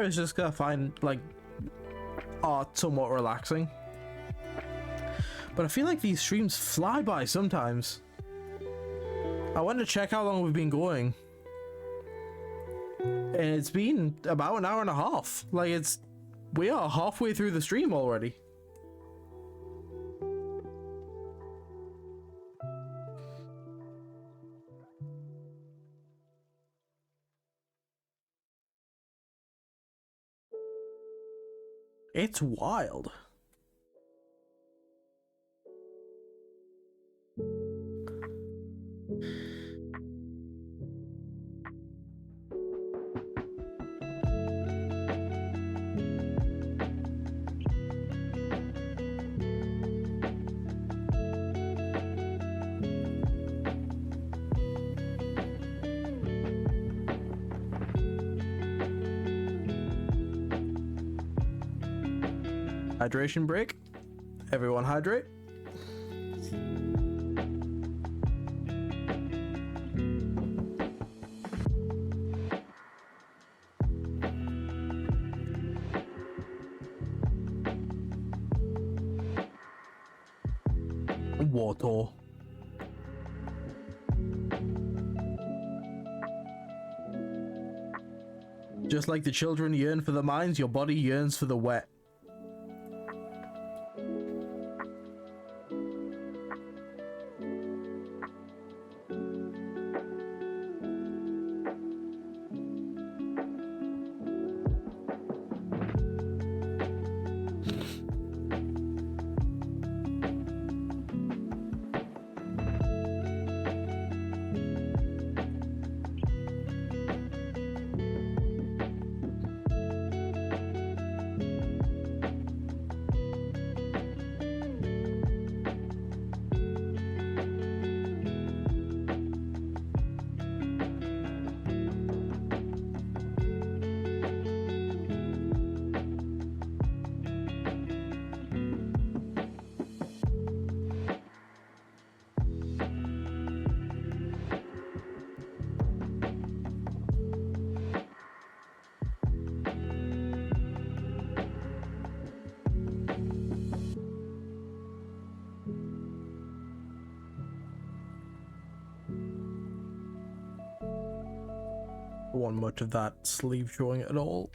is just gonna find like art somewhat relaxing. But I feel like these streams fly by sometimes. I went to check how long we've been going. And it's been about an hour and a half. Like we are halfway through the stream already. It's wild. Hydration break. Everyone hydrate. Water. Just like the children yearn for the mines, your body yearns for the wet. I don't want much of that sleeve showing at all.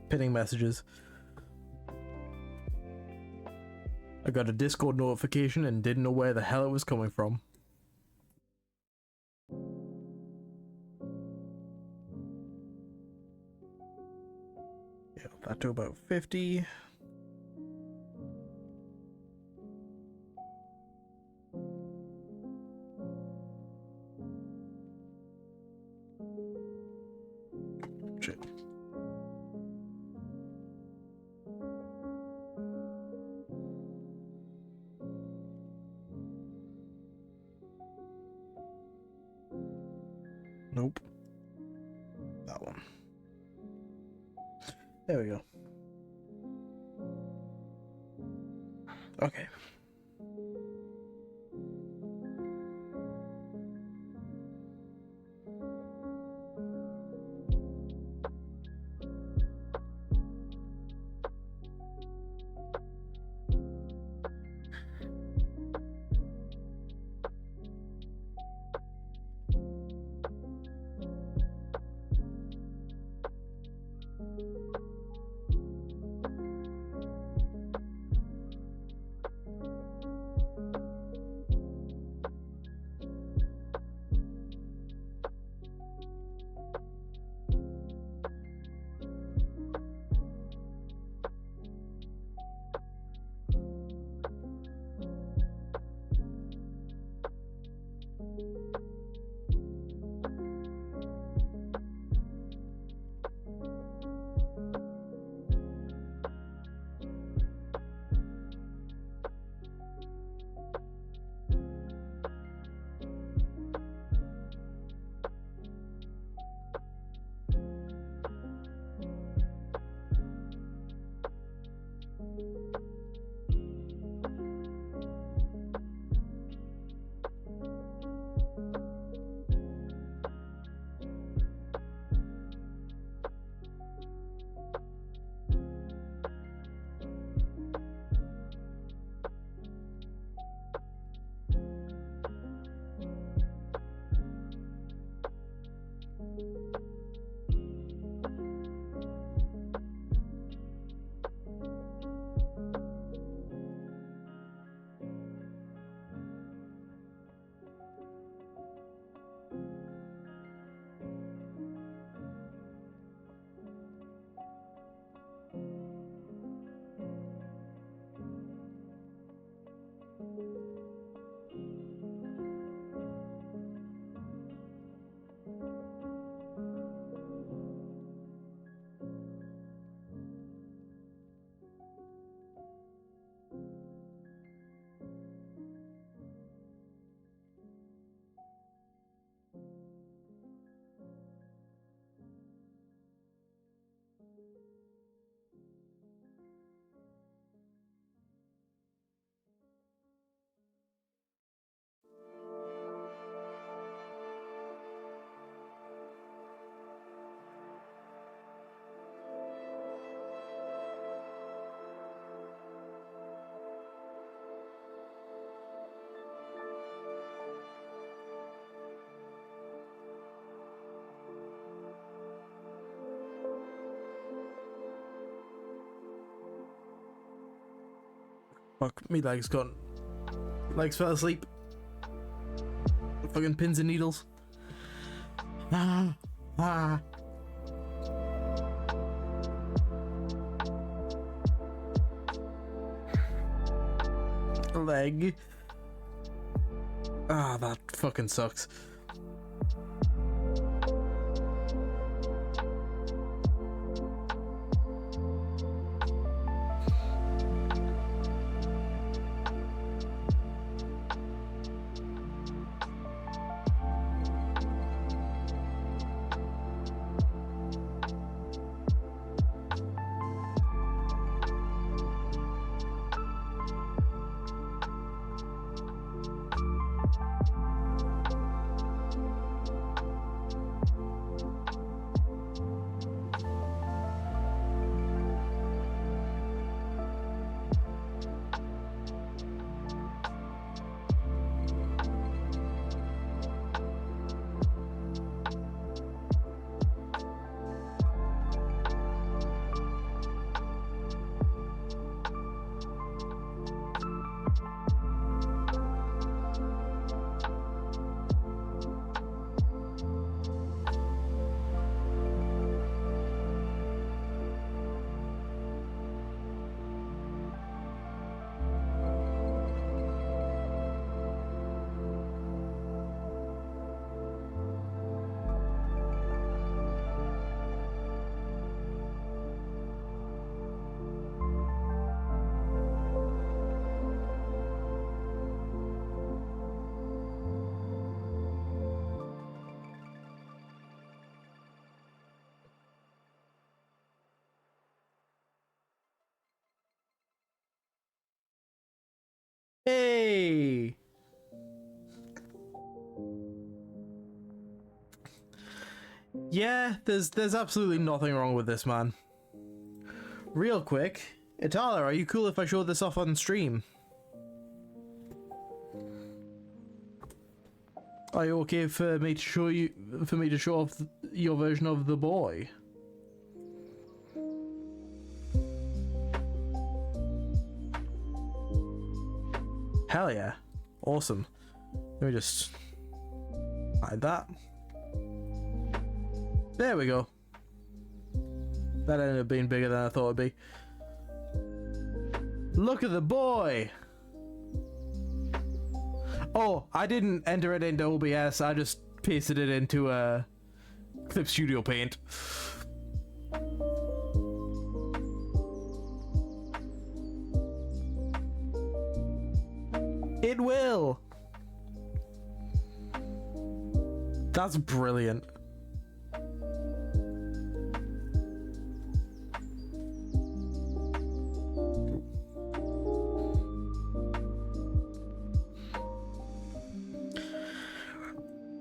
pinning messages. I got a Discord notification and didn't know where the hell it was coming from. Yeah, that to about 50. Shit. Nope. That one. There we go. Okay. Fuck, me legs gone. Legs fell asleep. Fucking pins and needles. Leg. That fucking sucks. Hey! Yeah, there's absolutely nothing wrong with this, man. Real quick, Itala, are you cool if I show this off on stream? Are you okay for me to show off your version of the boy? Hell yeah. Awesome. Let me just hide that. There we go. That ended up being bigger than I thought it'd be. Look at the boy! Oh, I didn't enter it into OBS, I just pasted it into Clip Studio Paint. It will! That's brilliant.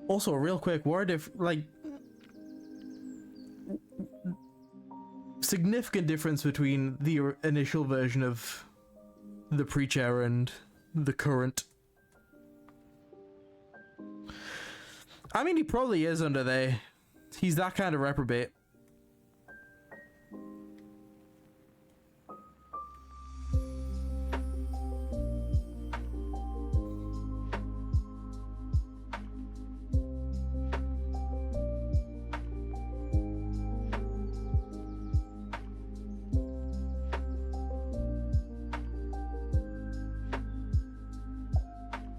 Also, real quick, word if significant difference between the initial version of the Preacher and the current. I mean, he probably is under there. He's that kind of reprobate.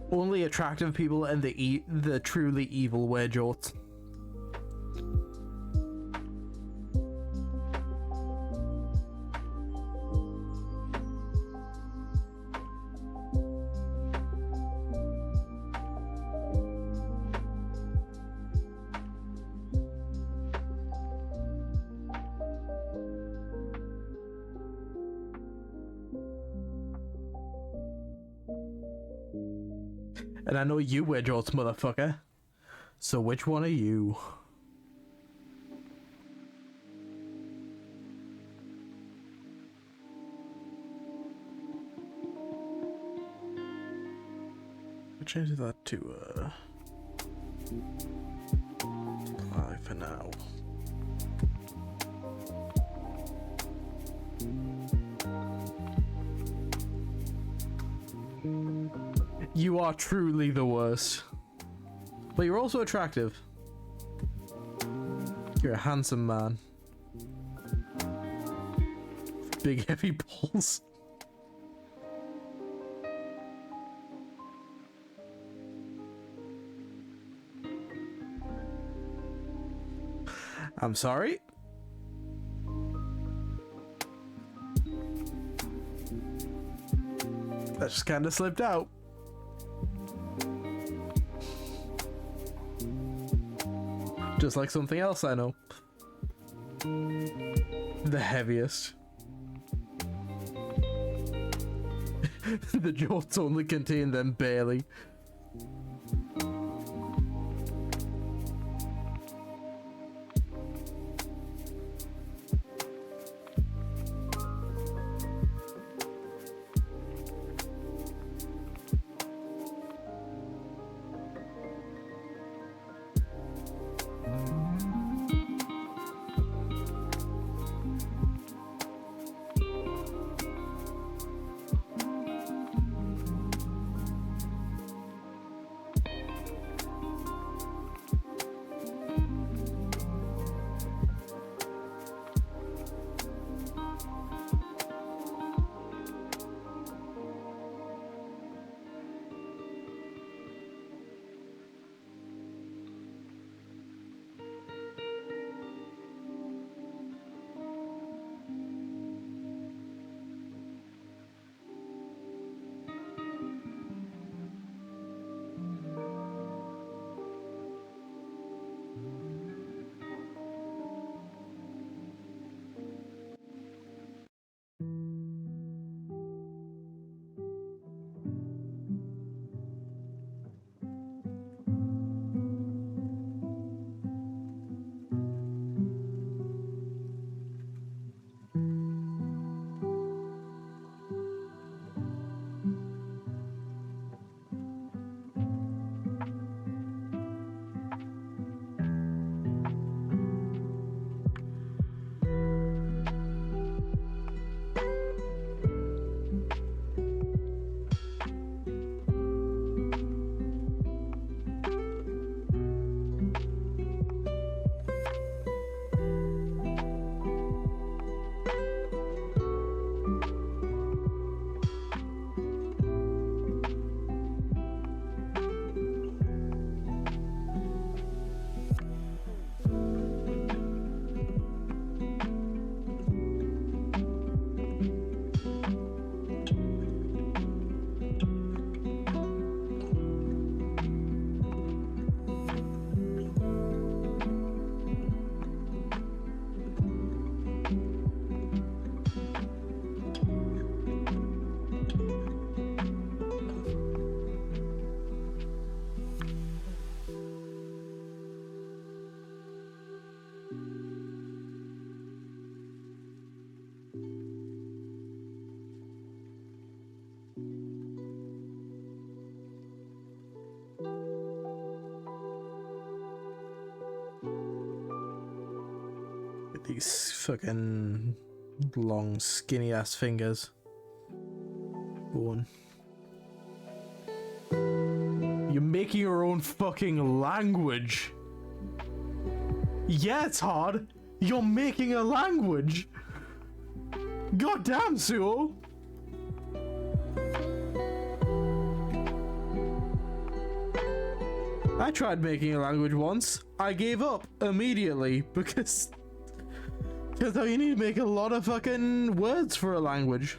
Only attractive people and the truly evil wear jorts. And I know you wear jorts, motherfucker. So which one are you? I'll change that to apply for now. You are truly the worst. But you're also attractive. You're a handsome man. Big heavy balls. I'm sorry? That just kind of slipped out. Just like something else I know. The heaviest. The jorts only contain them barely. These fucking long, skinny ass fingers. Go on. You're making your own fucking language. Yeah, it's hard. You're making a language. God damn, Suo. I tried making a language once. I gave up immediately because you need to make a lot of fucking words for a language.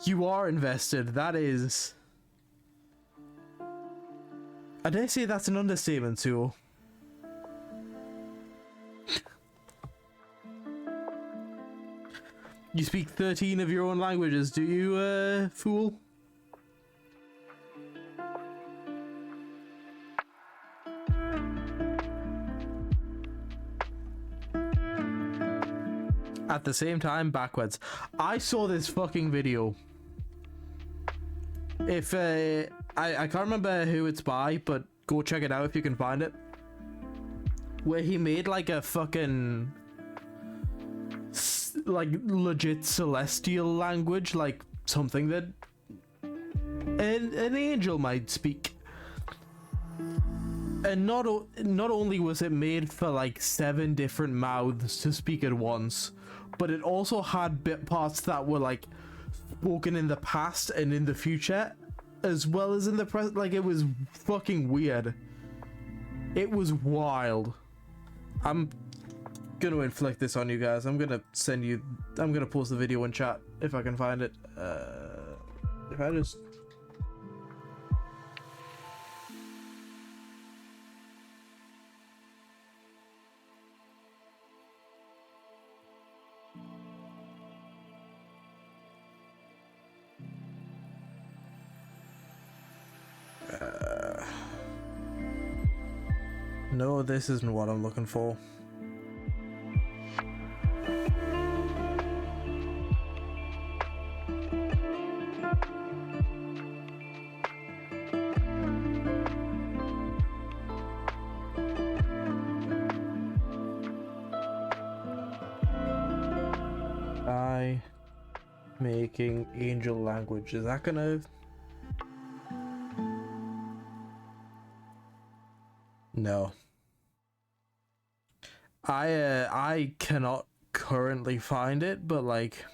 You are invested. That is... I dare say that's an understatement, too. You speak 13 of your own languages, do you, fool? At the same time, backwards. I saw this fucking video. If, I can't remember who it's by, but go check it out if you can find it. Where he made like a fucking... like legit celestial language, like something that an angel might speak. And not only was it made for like 7 different mouths to speak at once, but it also had bit parts that were like spoken in the past and in the future, as well as in the present. Like, it was fucking weird. It was wild. I'm gonna inflict this on you guys. I'm gonna post the video in chat if I can find it. If I just... No, this isn't what I'm looking for. Making angel language. Is that gonna... No. I cannot currently find it, but like,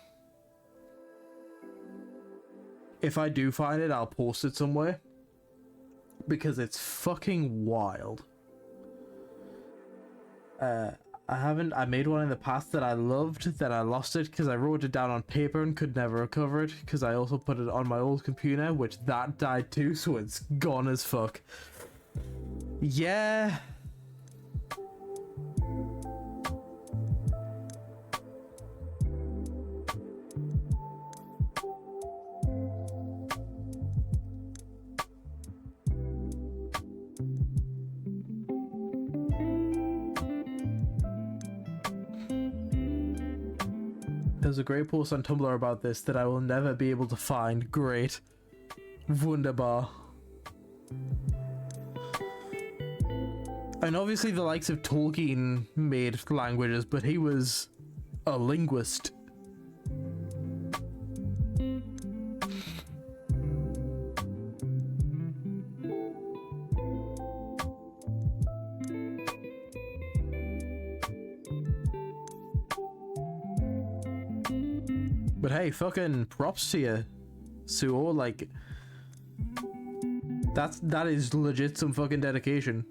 if I do find it, I'll post it somewhere because it's fucking wild. I made one in the past that I loved, then I lost it because I wrote it down on paper and could never recover it because I also put it on my old computer, which that died too, so it's gone as fuck. Yeah. There's a great post on Tumblr about this that I will never be able to find. Great. Wunderbar. And obviously the likes of Tolkien made languages, but he was a linguist. But hey, fucking props to you, Suo. Like, that is legit some fucking dedication.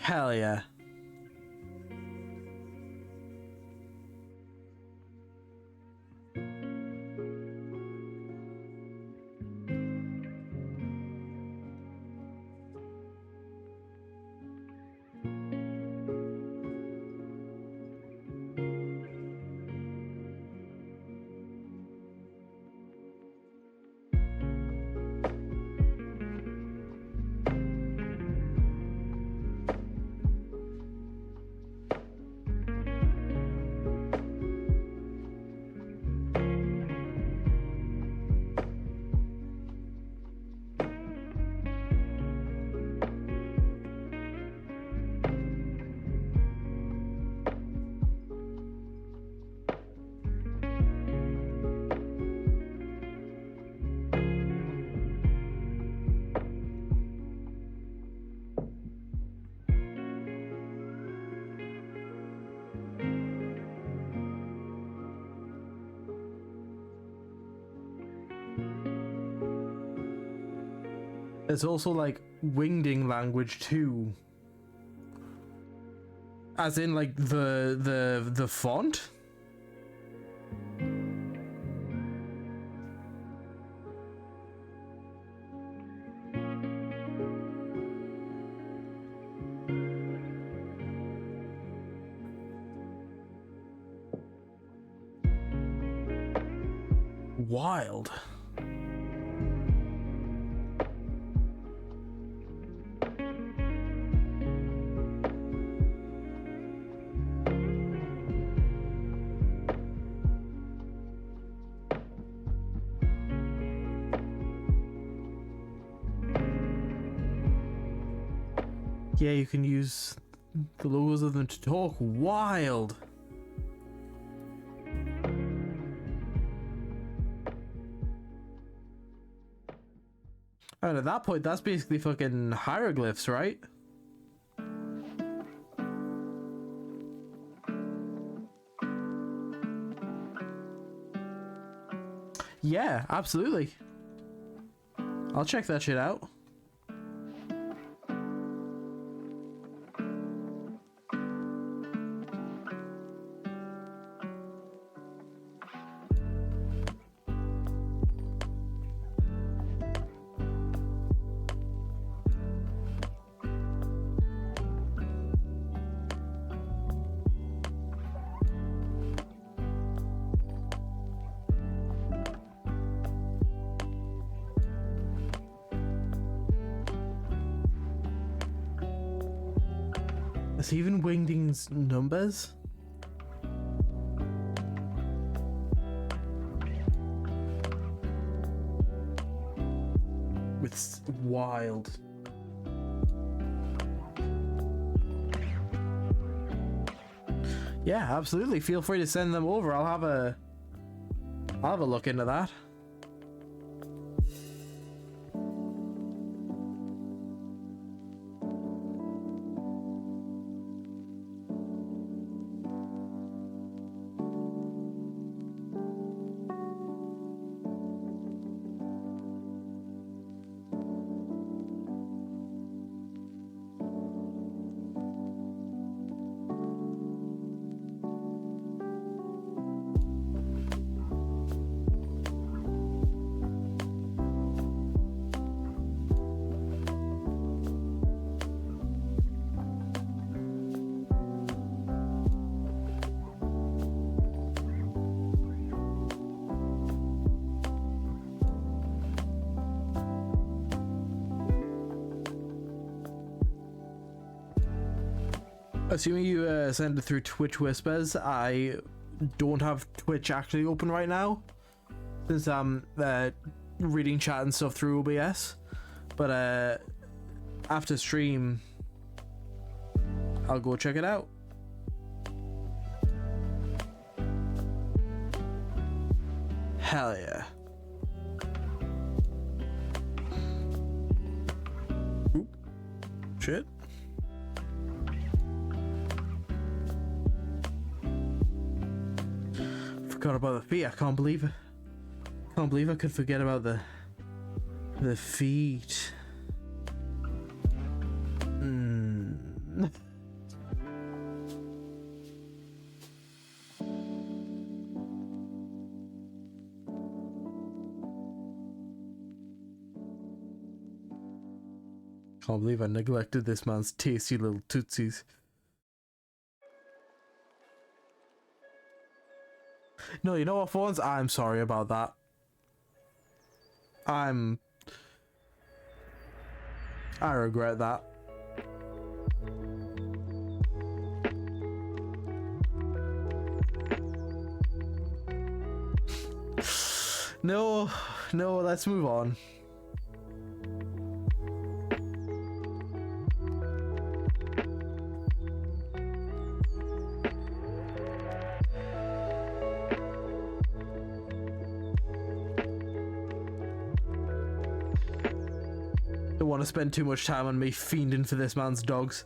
Hell yeah. There's also like Wingding language too. As in like the font? Wild. Yeah, you can use the logos of them to talk. Wild. And at that point, that's basically fucking hieroglyphs, right? Yeah, absolutely. I'll check that shit out. Is even Wingding's numbers? It's wild. Yeah, absolutely. Feel free to send them over. I'll have a look into that. Assuming you send it through Twitch Whispers, I don't have Twitch actually open right now, since I'm reading chat and stuff through OBS. But after stream, I'll go check it out. Hell yeah. Oop. Shit. Forgot about the feet. I can't believe it. Can't believe I could forget about the feet. Can't believe I neglected this man's tasty little tootsies. No, you know what, for once, I'm sorry about that. I regret that. No, let's move on. Don't want to spend too much time on me fiending for this man's dogs.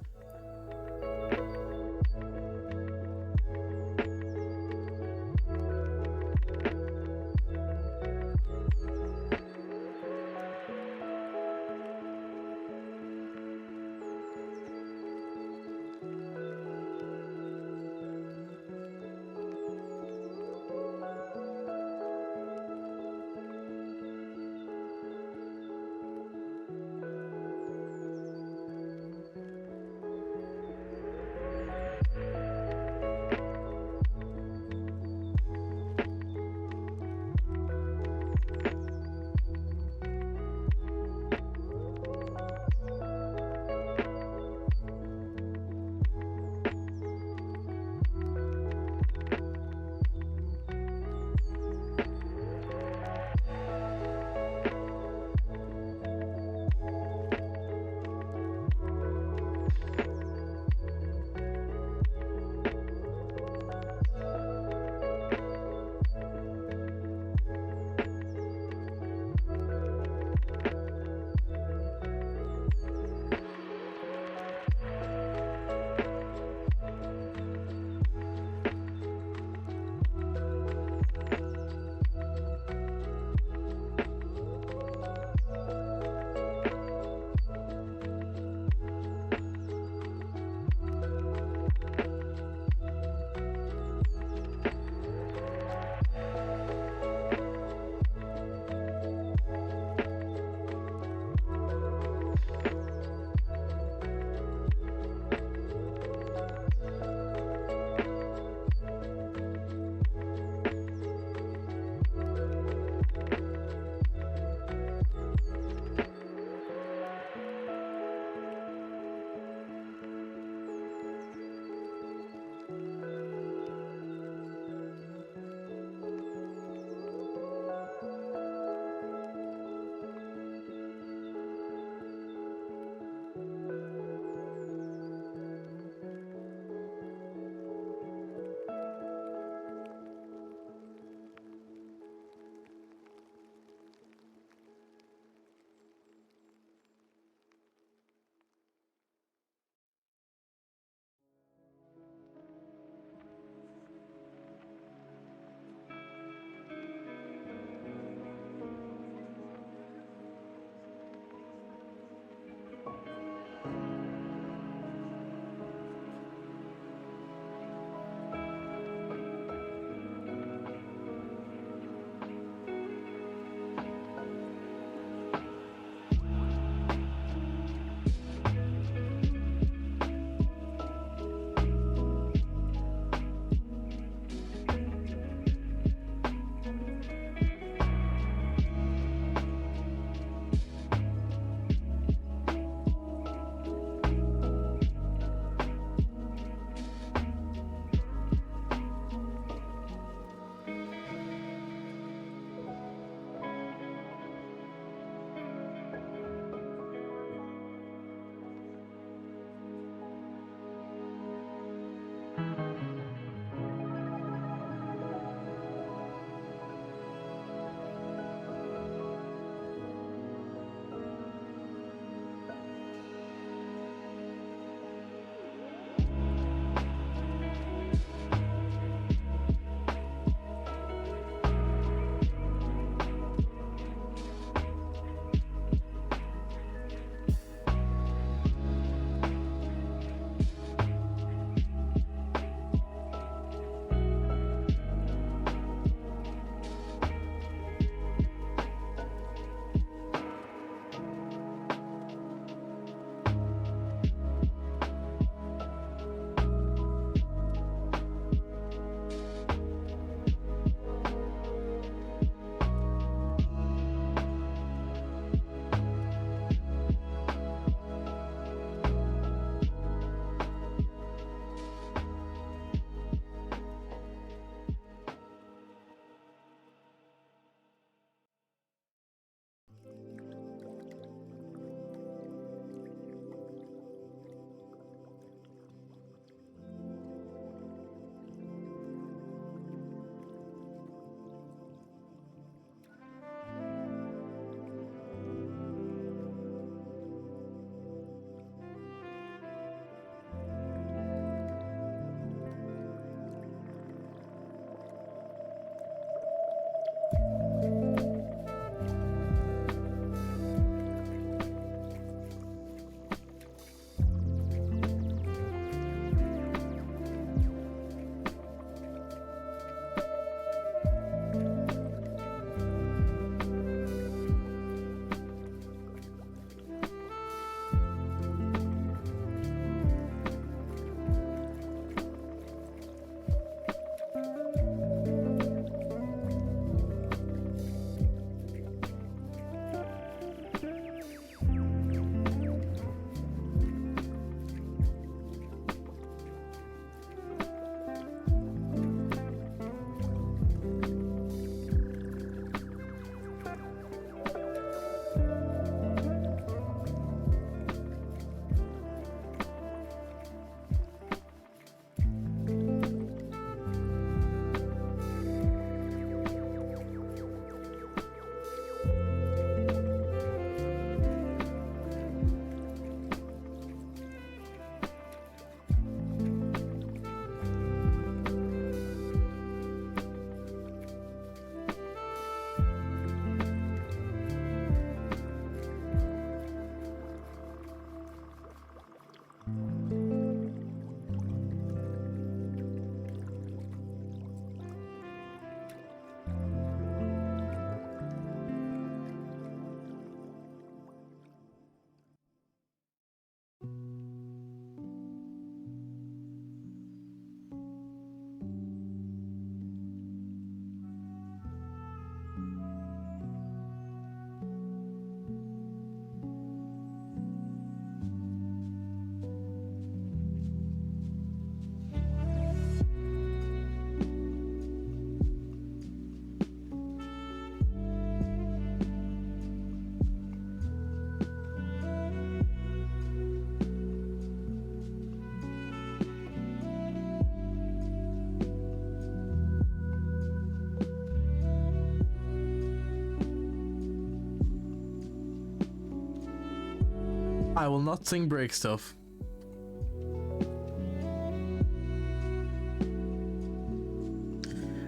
I will not sing break stuff.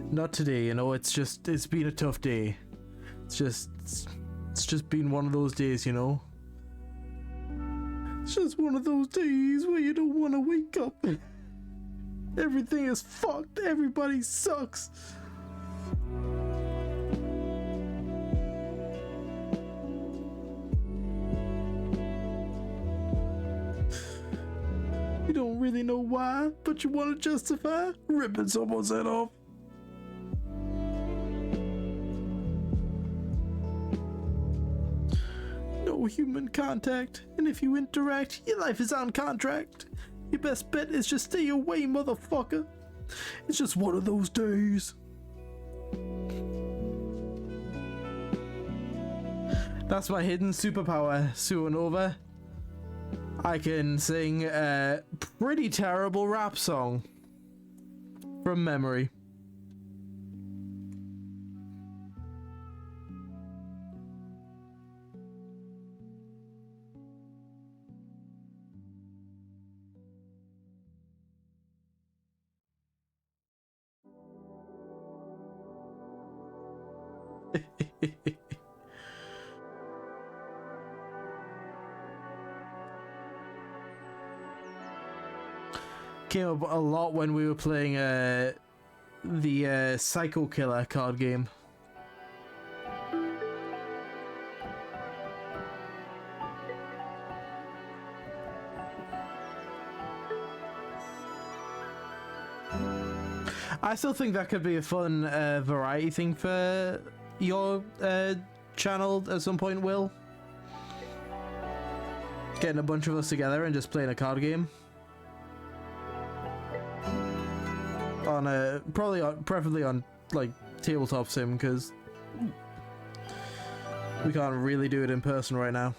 Not today, you know, it's been a tough day. It's just been one of those days, you know. It's just one of those days where you don't want to wake up. Everything is fucked. Everybody sucks. You don't really know why, but you want to justify ripping someone's head off. No human contact, and if you interact, your life is on contract. Your best bet is just stay away, motherfucker. It's just one of those days. That's my hidden superpower, Supernova. I can sing a pretty terrible rap song from memory. Came up a lot when we were playing the Psycho Killer card game. I still think that could be a fun variety thing for your channel at some point, Will. Getting a bunch of us together and just playing a card game. On preferably on like tabletop sim, because we can't really do it in person right now.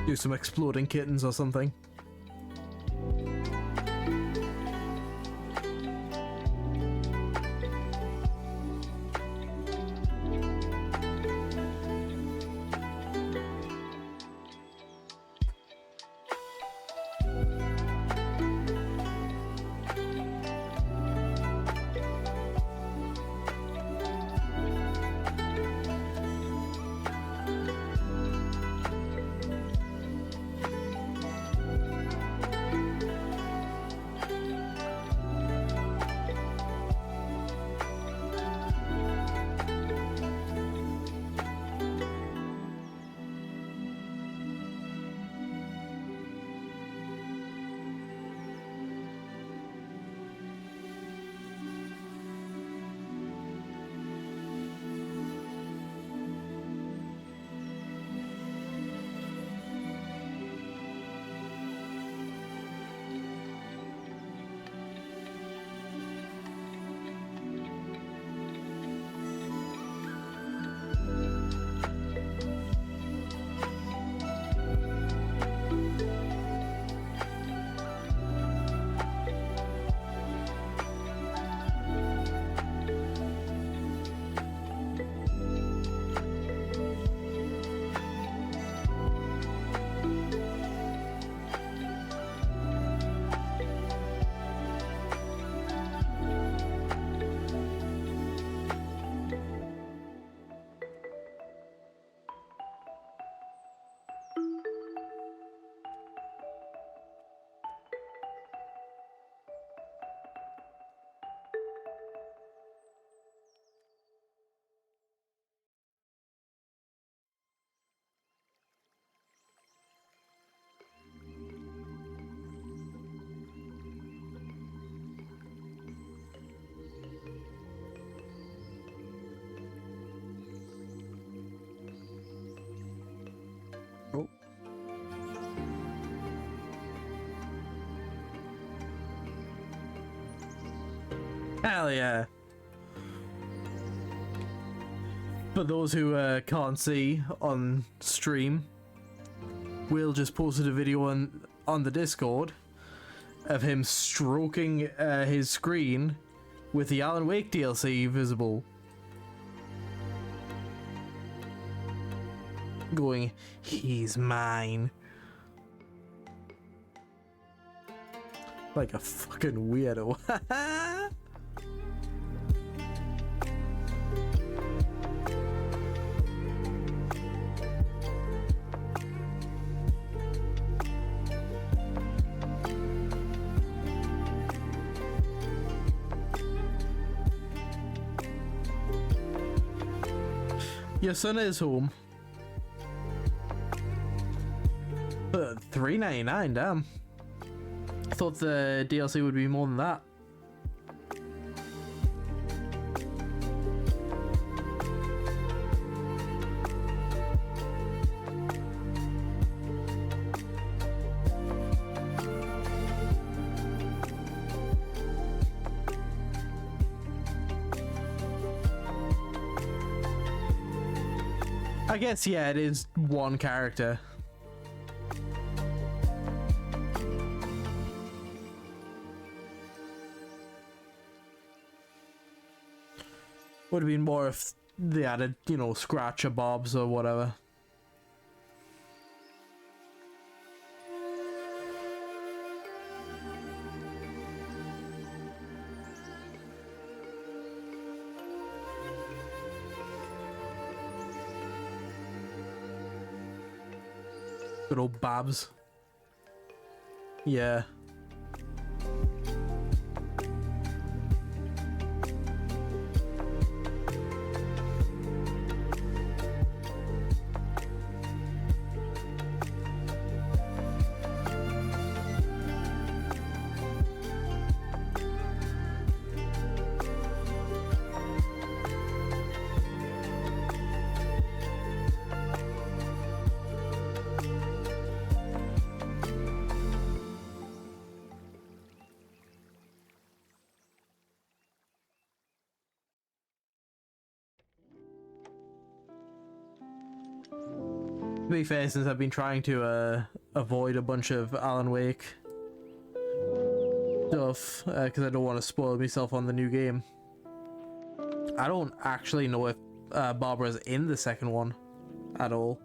Do some exploding kittens or something. Hell yeah. But those who can't see on stream, Will just posted a video on the Discord of him stroking his screen with the Alan Wake DLC visible. Going, he's mine. Like a fucking weirdo. Your son is home. $3.99, damn. I thought the DLC would be more than that. I guess, yeah, it is one character. Would have been more if they added, you know, scratcher bobs or whatever. Good old Babs. Yeah. To be fair, since I've been trying to avoid a bunch of Alan Wake stuff, because I don't want to spoil myself on the new game. I don't actually know if Barbara's in the second one at all.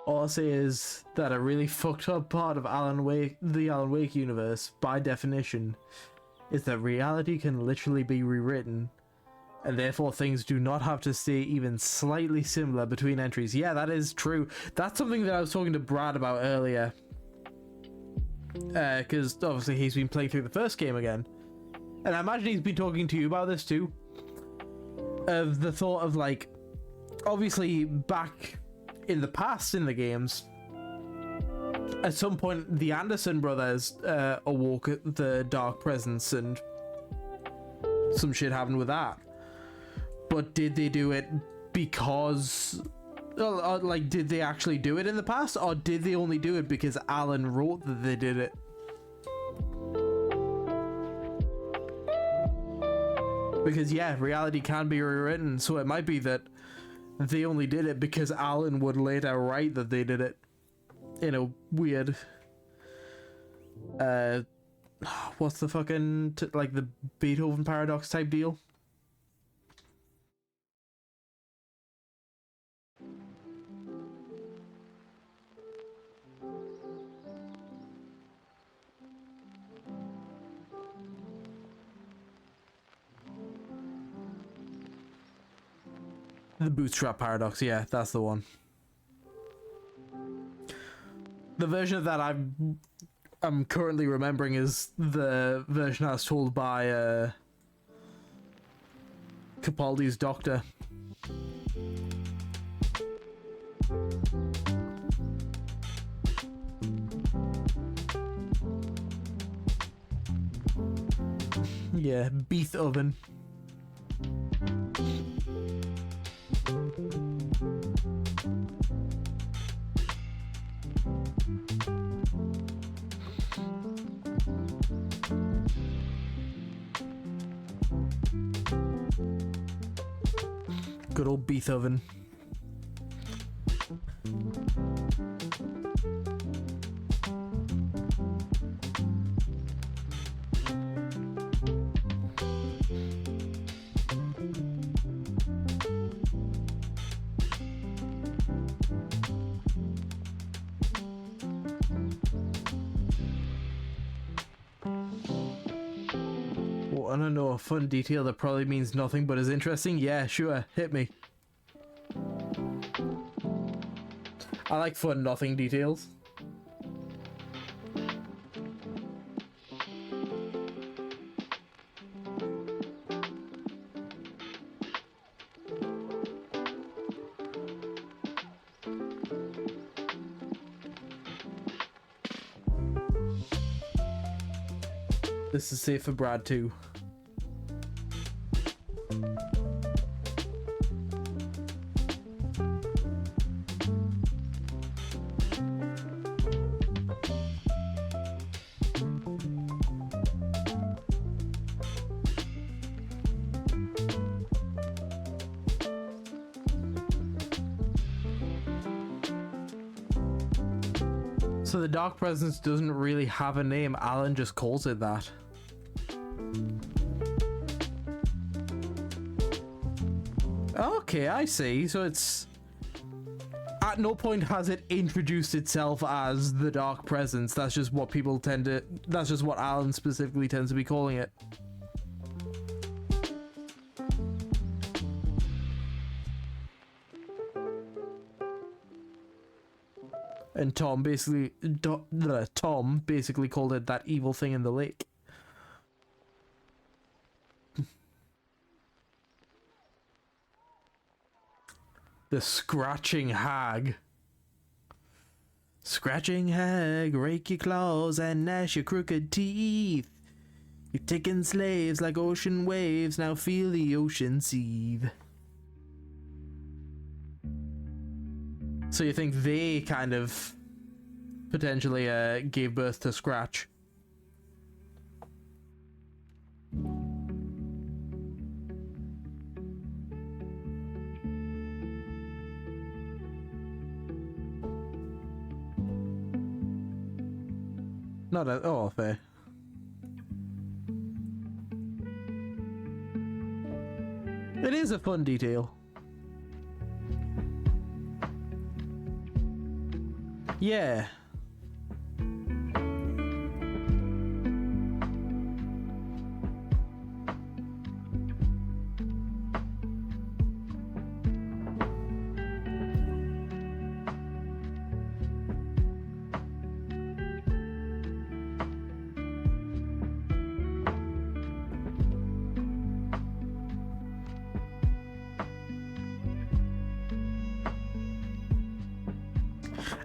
All I'll say is that a really fucked up part of the Alan Wake universe, by definition, is that reality can literally be rewritten, and therefore things do not have to stay even slightly similar between entries. Yeah, that is true. That's something that I was talking to Brad about earlier, because obviously he's been playing through the first game again, and I imagine he's been talking to you about this too, of the thought of, like, obviously back in the past in the games, at some point the Anderson brothers awoke the Dark Presence and some shit happened with that. But did they do it because Like, did they actually do it in the past, or did they only do it because Alan wrote that they did it? Because yeah, reality can be rewritten, so it might be that they only did it because Alan would later write that they did it in a weird what's the fucking like the Beethoven paradox type deal. The bootstrap paradox, yeah, that's the one. The version of that I'm currently remembering is the version I was told by Capaldi's doctor. Yeah, Beethoven. Good old Beethoven. I don't know, a fun detail that probably means nothing but is interesting? Yeah, sure, hit me. I like fun nothing details. This is safe for Brad too. So the Dark Presence doesn't really have a name, Alan just calls it that. Okay, I see. So it's... At no point has it introduced itself as the Dark Presence. That's just what people tend to... That's just what Alan specifically tends to be calling it. And Tom basically called it that evil thing in the lake. The Scratching Hag. Scratching hag, rake your claws and gnash your crooked teeth. You're taking slaves like ocean waves, now feel the ocean seethe. So you think they kind of potentially gave birth to Scratch? Not a... Oh, fair. It is a fun detail. Yeah.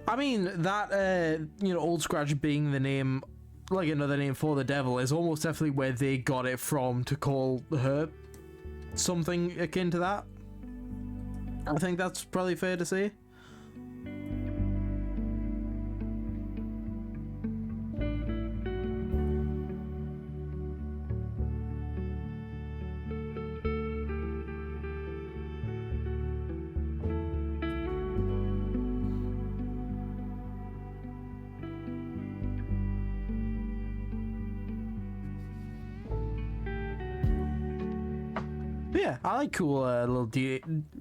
I mean, that, you know, Old Scratch being the name, like another name for the devil, is almost definitely where they got it from to call her something akin to that. I think that's probably fair to say. But yeah, I like cool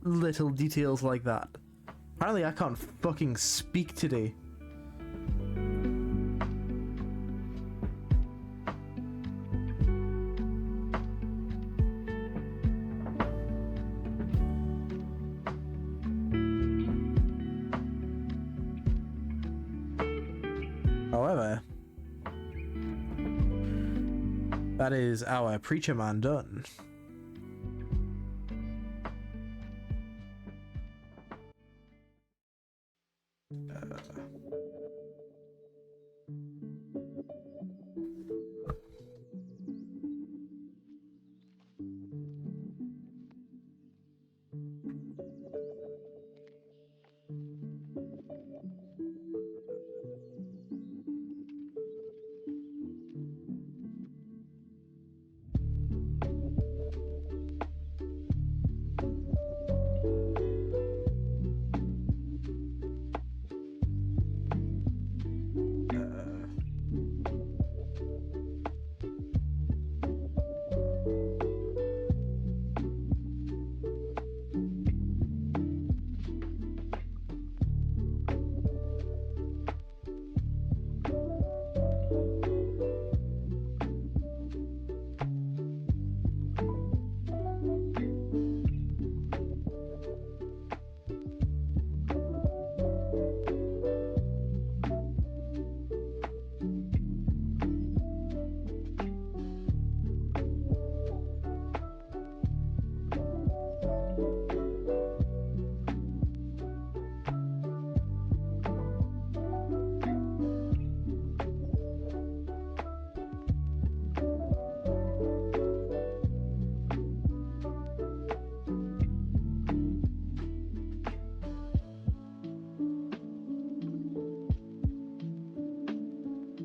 little details like that. Apparently I can't fucking speak today. However, that is our Preacher Man done.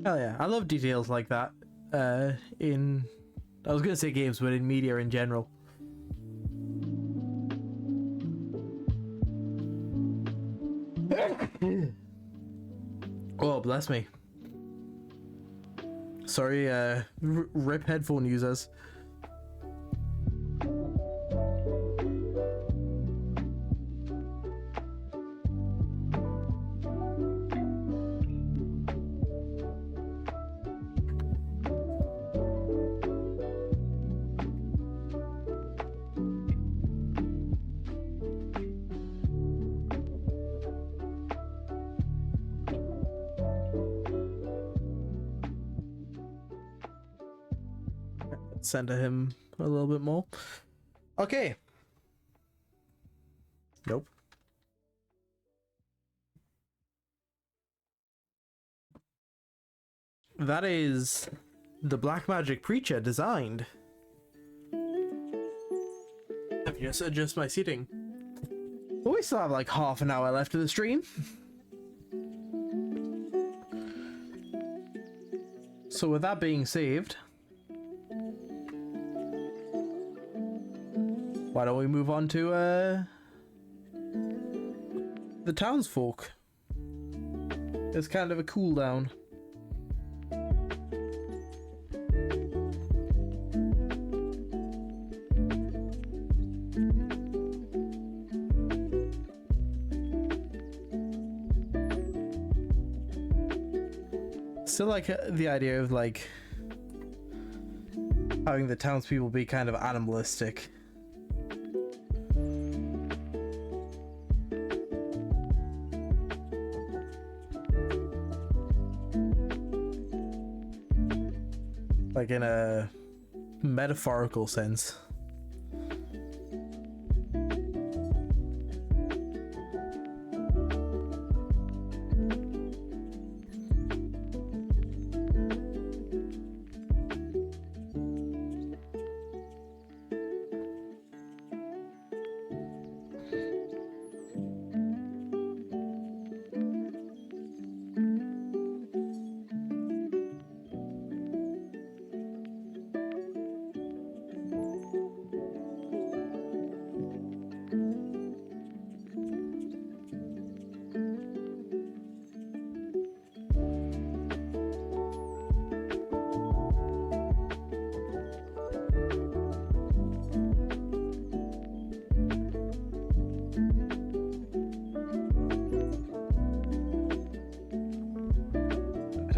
Hell yeah, I love details like that. In, I was gonna say games, but in media in general. Oh, bless me. Sorry, rip headphone users. Center him a little bit more. Okay. Nope. That is the Black Magic Preacher designed. Let me just adjust my seating. But we still have like half an hour left of the stream. So with that being saved, why don't we move on to the townsfolk? It's kind of a cool down. Still like the idea of like having the townspeople be kind of animalistic. Like in a metaphorical sense.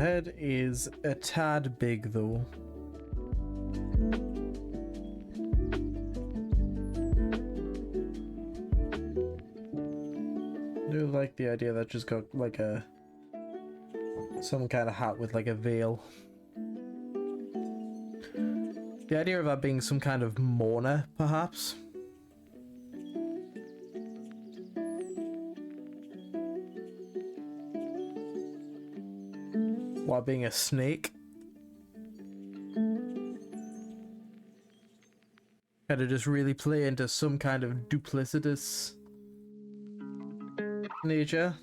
head is a tad big though. I do like the idea that just got like some kind of hat with like a veil. The idea of that being some kind of mourner, perhaps. While being a snake. Kind of just really play into some kind of duplicitous nature.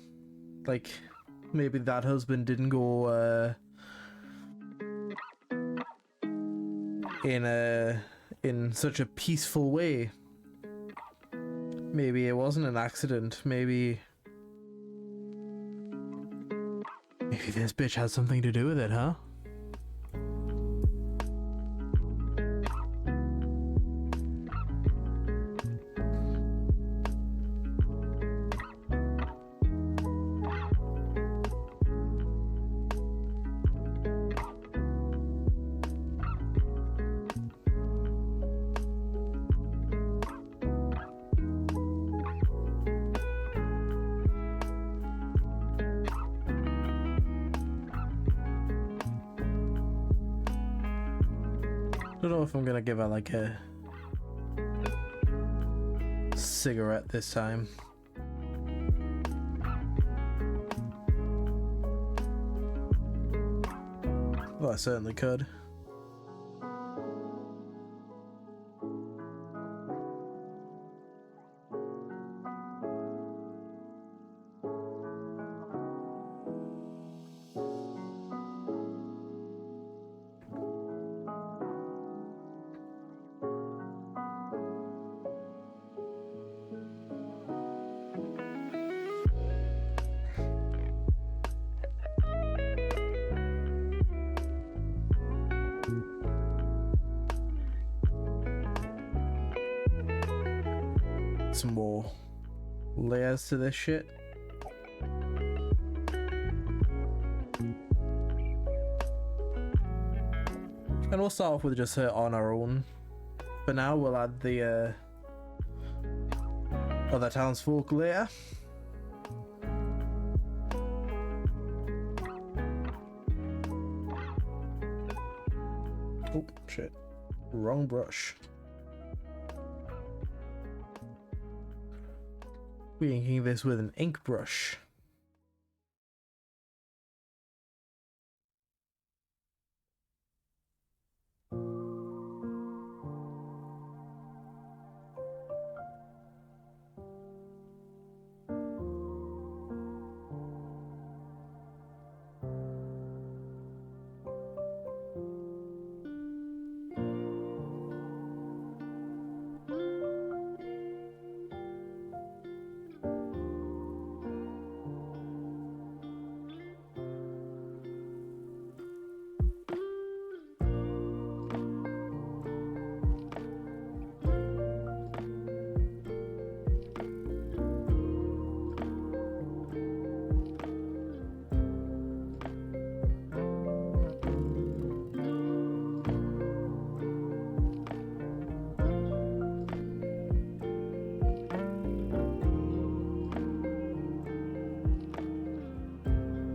Like, maybe that husband didn't go in such a peaceful way. Maybe it wasn't an accident. Maybe this bitch has something to do with it, huh? I don't know if I'm gonna give her like a cigarette this time. Well, I certainly could. Some more layers to this shit. And we'll start off with just her on our own. For now, we'll add the other townsfolk later. Oh, shit. Wrong brush. We're inking this with an ink brush.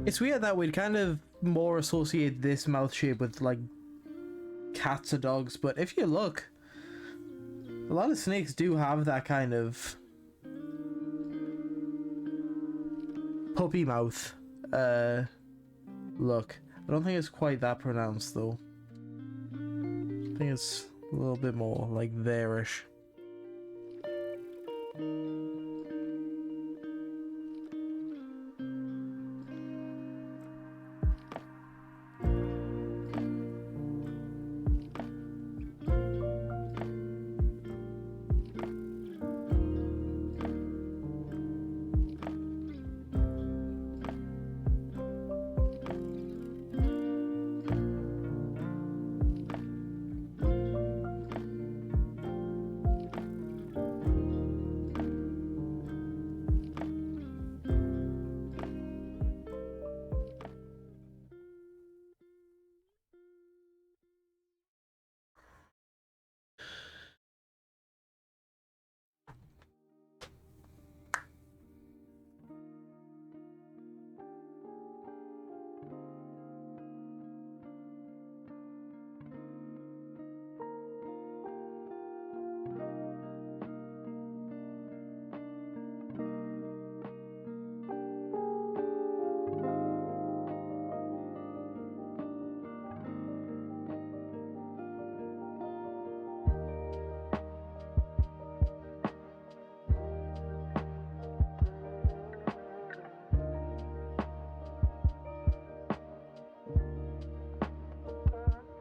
It's weird that we'd kind of more associate this mouth shape with like cats or dogs, but if you look, a lot of snakes do have that kind of puppy mouth look. I don't think it's quite that pronounced though. I think it's a little bit more like there-ish.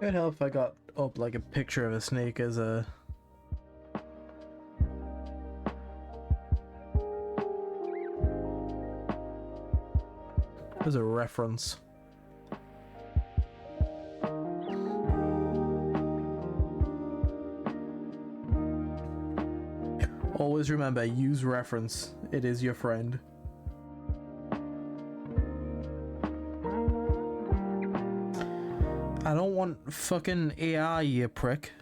It would help if I got up like a picture of a snake as a reference. Always remember, use reference. It is your friend. I don't want fucking AI, you prick.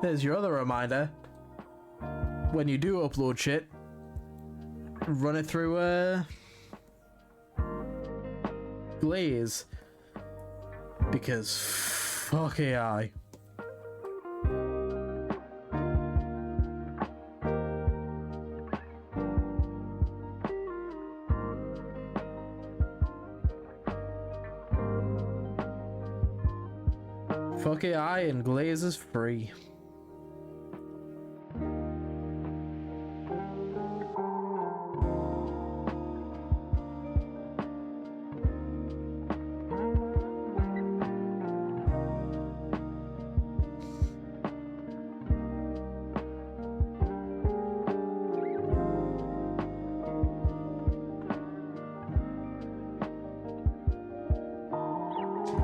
There's your other reminder. When you do upload shit, run it through Glaze. Because fuck AI. Fuck AI and Glaze is free.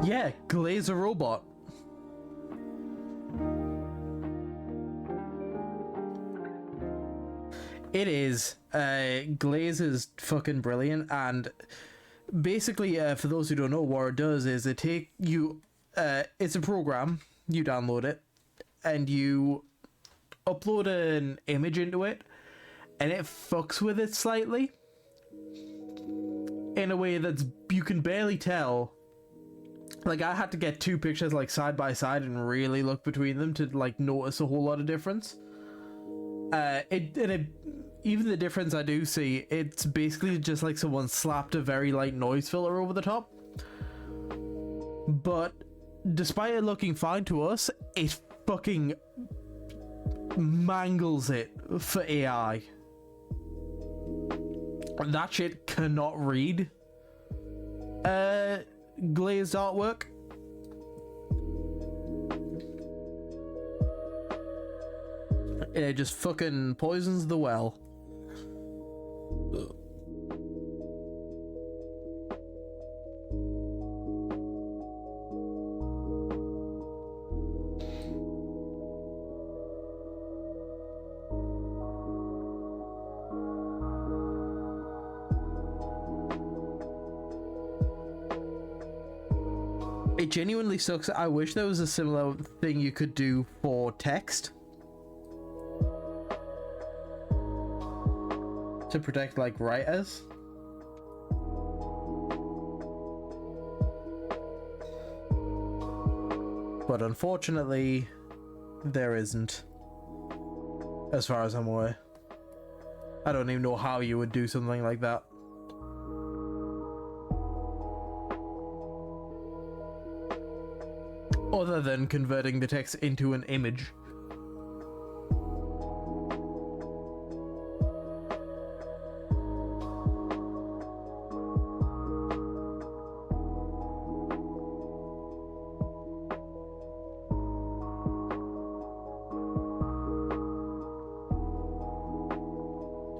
Yeah, Glaze a robot. It is. Glaze is fucking brilliant, and basically, for those who don't know, what it does is it take you. It's a program. You download it, and you upload an image into it, and it fucks with it slightly in a way that's you can barely tell. Like, I had to get two pictures like side by side and really look between them to like notice a whole lot of difference. Even the difference I do see, it's basically just like someone slapped a very light noise filter over the top. But despite it looking fine to us, it fucking mangles it for AI. That shit cannot read glazed artwork. It just fucking poisons the well. It genuinely sucks. I wish there was a similar thing you could do for text to protect like writers. But unfortunately, there isn't, as far as I'm aware. I don't even know how you would do something like that. Other than converting the text into an image.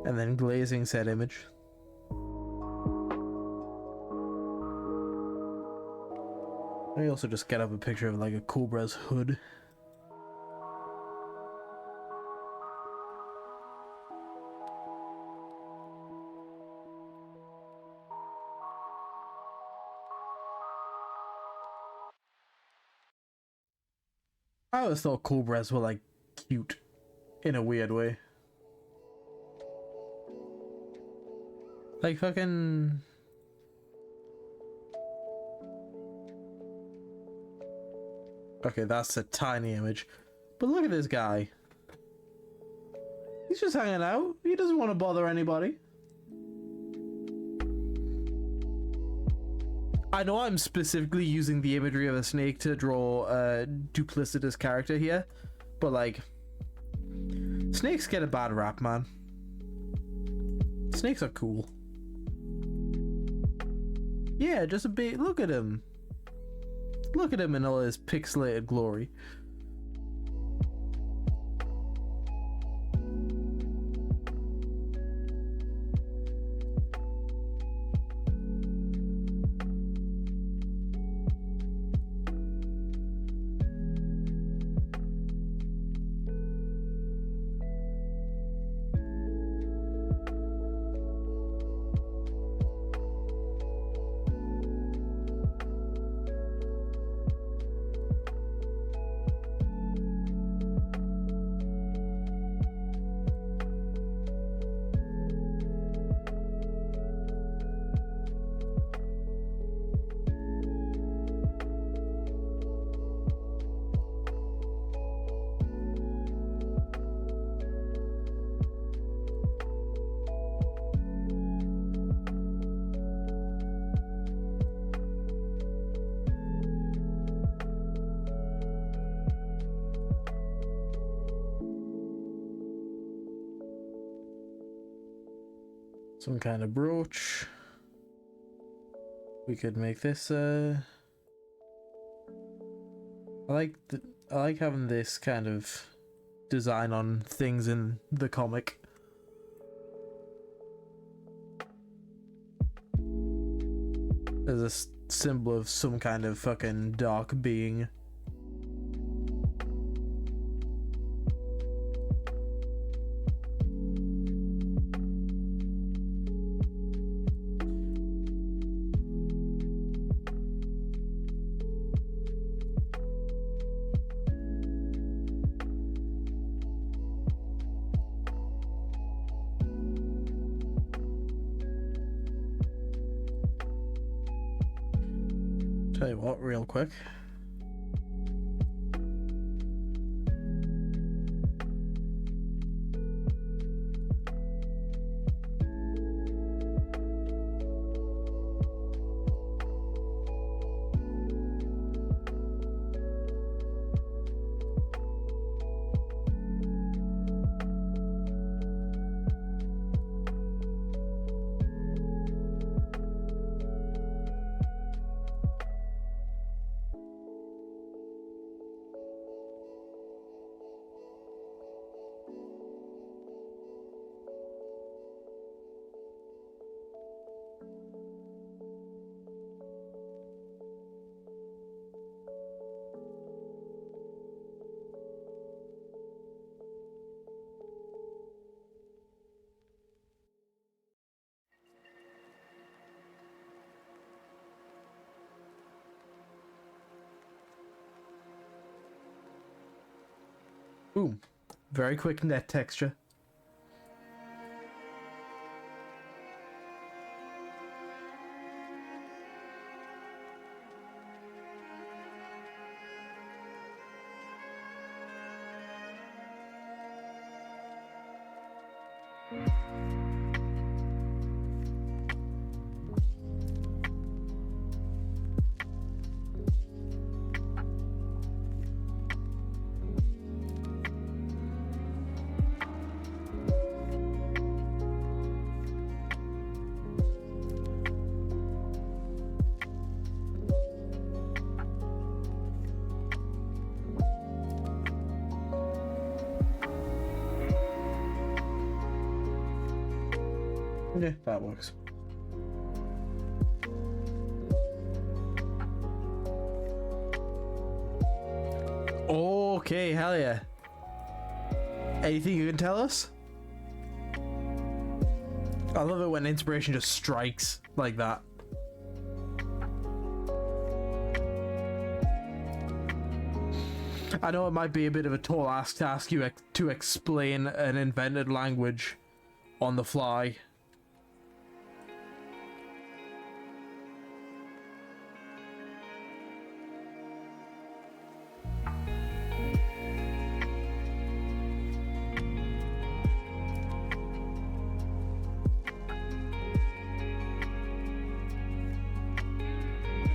And then glazing said image. I also just get up a picture of like a Cobra's hood. I always thought Cobras were like cute in a weird way. Like fucking... Okay, that's a tiny image. But look at this guy. He's just hanging out. He doesn't want to bother anybody. I know I'm specifically using the imagery of a snake to draw a duplicitous character here. But like... snakes get a bad rap, man. Snakes are cool. Yeah, just a bit. Look at him. Look at him in all his pixelated glory. Some kind of brooch. We could make this I like having this kind of design on things in the comic. As a symbol of some kind of fucking dark being. Tell you what, real quick. Boom. Very quick net texture. Yeah, that works. Okay, hell yeah. Anything you can tell us? I love it when inspiration just strikes like that. I know it might be a bit of a tall ask to ask you to explain an invented language on the fly.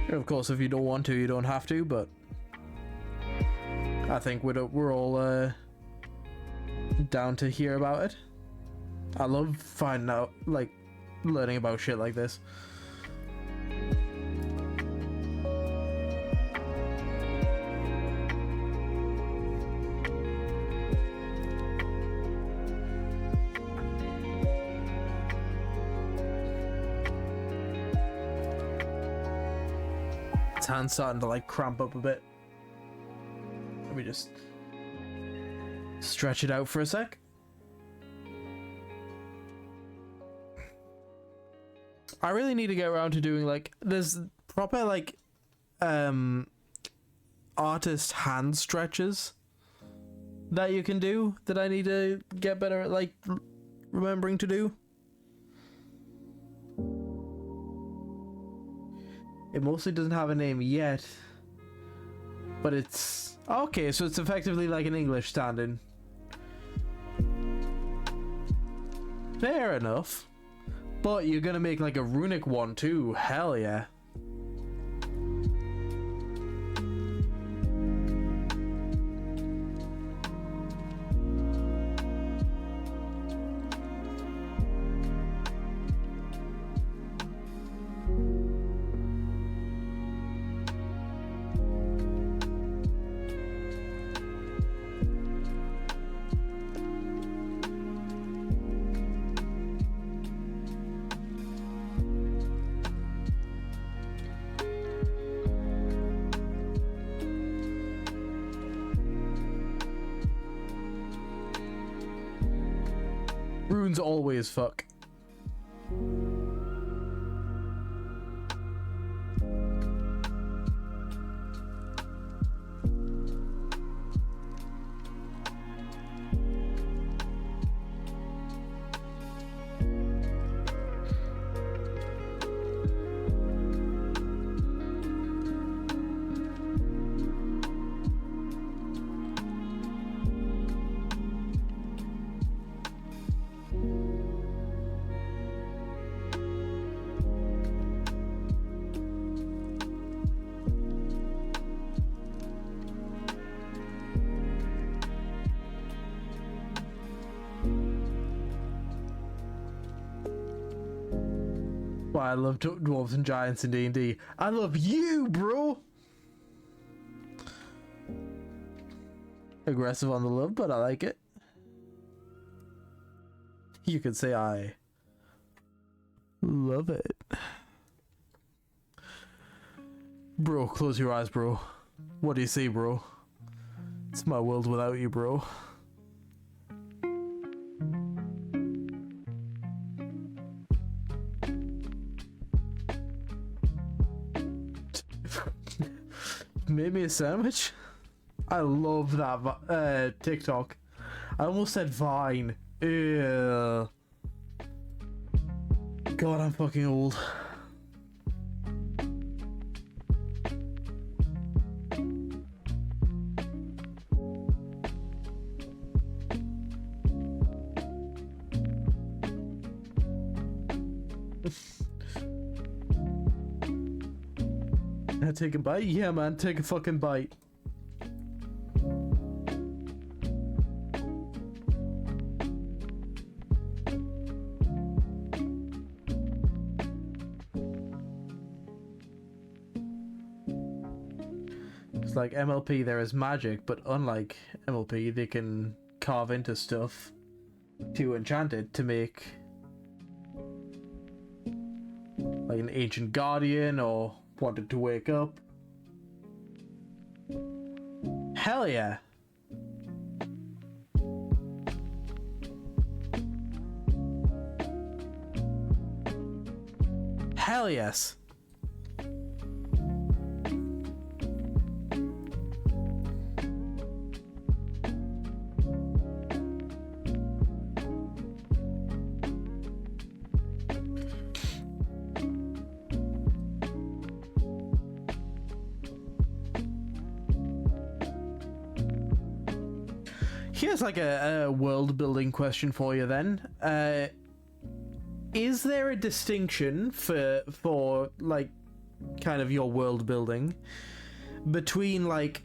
Of course, if you don't want to, you don't have to, but I think we're all down to hear about it. I love finding out, like, learning about shit like this. His hand's starting to like cramp up a bit. Let me just stretch it out for a sec. I really need to get around to doing like there's proper like artist hand stretches that you can do that I need to get better at like remembering to do. It mostly doesn't have a name yet, but it's okay, so it's effectively like an English stand-in. Fair enough. But you're gonna make like a runic one too. Hell yeah. Runes always fuck. Why I love dwarves and giants in D&D. I love you, bro. Aggressive on the love, but I like it. You could say I love it. Bro, close your eyes, bro. What do you see, bro? It's my world without you, bro. Made me a sandwich? I love that TikTok. I almost said Vine. Ew. God, I'm fucking old. Take a bite? Yeah, man, take a fucking bite. It's like MLP, there is magic, but unlike MLP, they can carve into stuff to enchant it to make like an ancient guardian or wanted to wake up. Hell yeah. Hell yes. Here's like a world building question for you then. Is there a distinction for like kind of your world building between like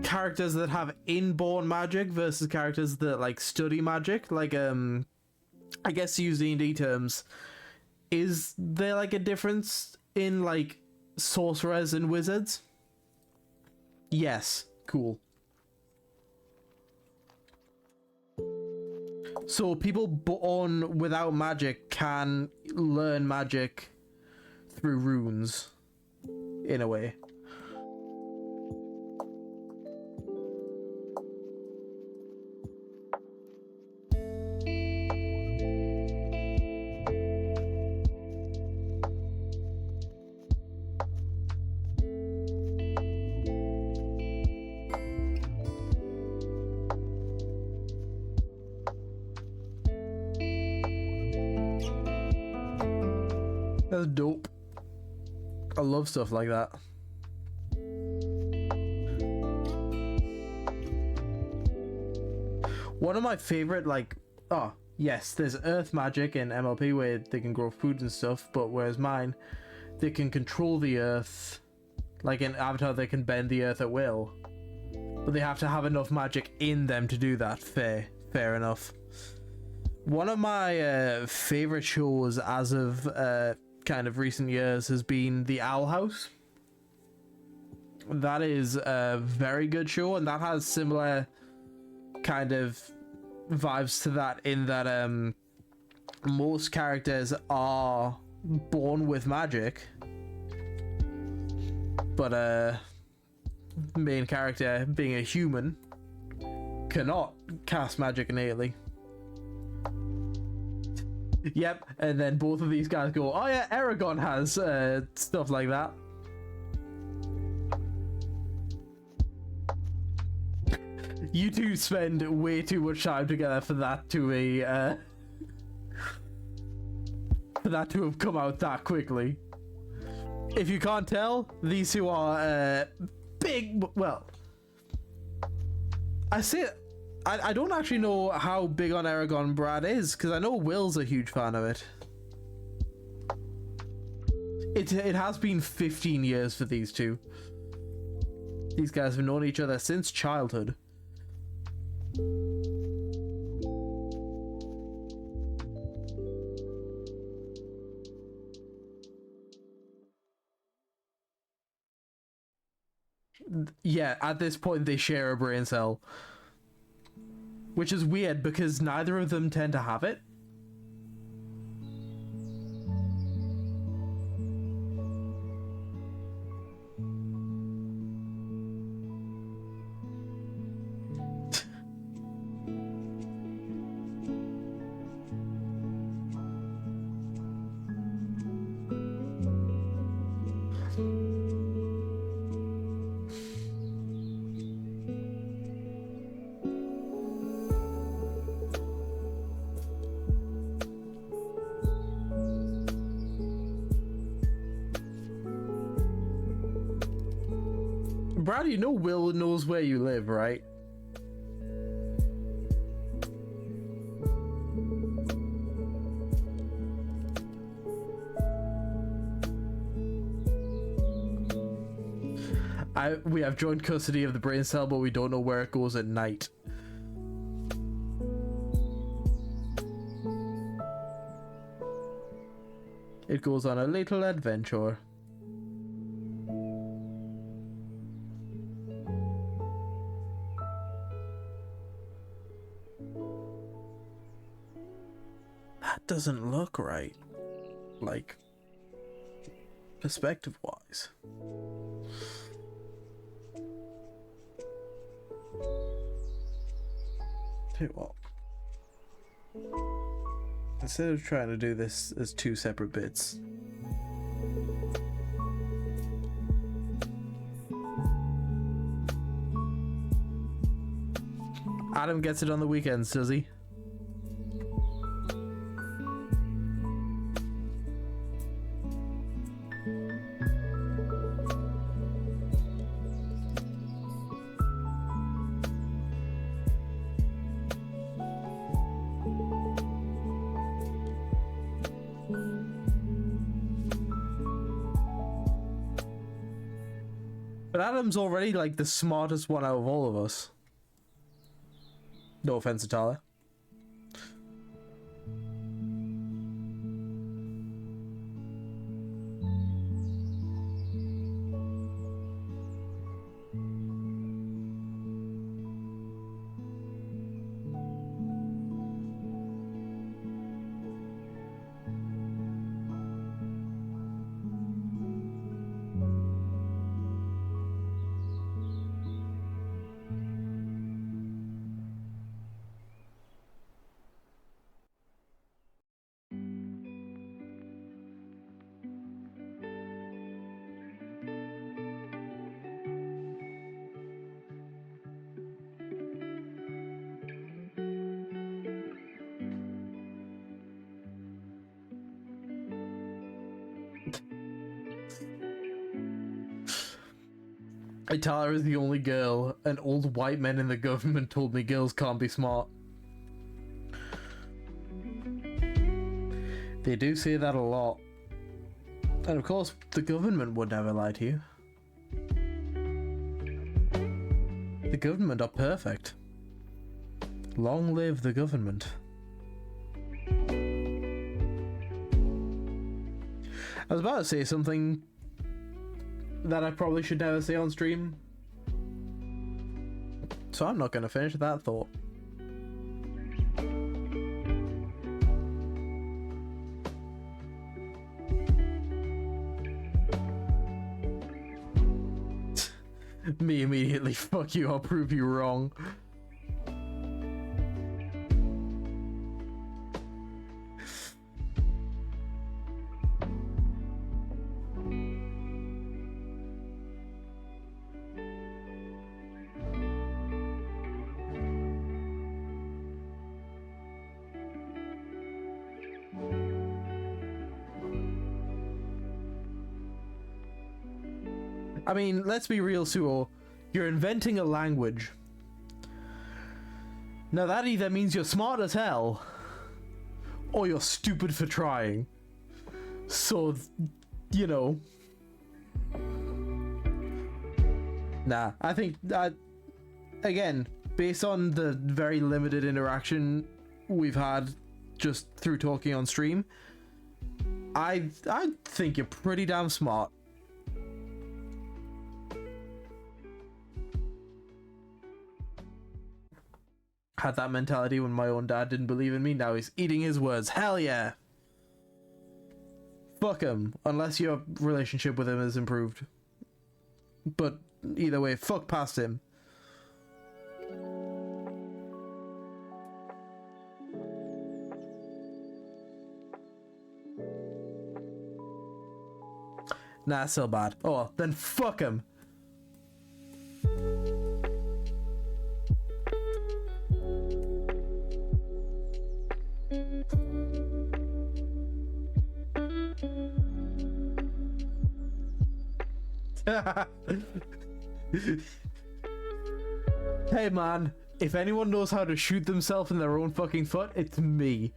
characters that have inborn magic versus characters that like study magic? Like I guess to use D&D terms, is there like a difference in like sorcerers and wizards? Yes. Cool. So people born without magic can learn magic through runes, in a way. That's dope. I love stuff like that. One of my favorite, like, oh yes, there's earth magic in MLP where they can grow food and stuff, but whereas mine, they can control the earth. Like in Avatar, they can bend the earth at will, but they have to have enough magic in them to do that. Fair enough. One of my favorite shows as of kind of recent years has been The Owl House. That is a very good show, and that has similar kind of vibes to that, in that most characters are born with magic, but main character, being a human, cannot cast magic innately. Yep, and then both of these guys go, oh yeah, Aragorn has stuff like that. You two spend way too much time together for that to be for that to have come out that quickly. If you can't tell, these two are big. Well, I don't actually know how big on Aragorn Brad is, because I know Will's a huge fan of it. It has been 15 years for these two. These guys have known each other since childhood. Yeah, at this point they share a brain cell. Which is weird because neither of them tend to have it. Brad, you know Will knows where you live, right? We have joint custody of the brain cell, but we don't know where it goes at night. It goes on a little adventure. That doesn't look right. Like, perspective-wise. Tell you what. Instead of trying to do this as two separate bits, Adam gets it on the weekends, does he? But Adam's already like the smartest one out of all of us. No offense to Tyler. Tyler is the only girl, and old white men in the government told me girls can't be smart. They do say that a lot. And of course, the government would never lie to you. The government are perfect. Long live the government. I was about to say something that I probably should never say on stream, so I'm not going to finish that thought. Me immediately, fuck you, I'll prove you wrong. I mean, let's be real, Suo. You're inventing a language. Now that either means you're smart as hell, or you're stupid for trying. So, you know. Nah, I think that, again, based on the very limited interaction we've had just through talking on stream, I think you're pretty damn smart. Had that mentality when my own dad didn't believe in me. Now he's eating his words. Hell yeah. Fuck him. Unless your relationship with him is improved. But either way, fuck past him. Nah, still bad. Oh, well, then fuck him. Hey man, if anyone knows how to shoot themselves in their own fucking foot, it's me.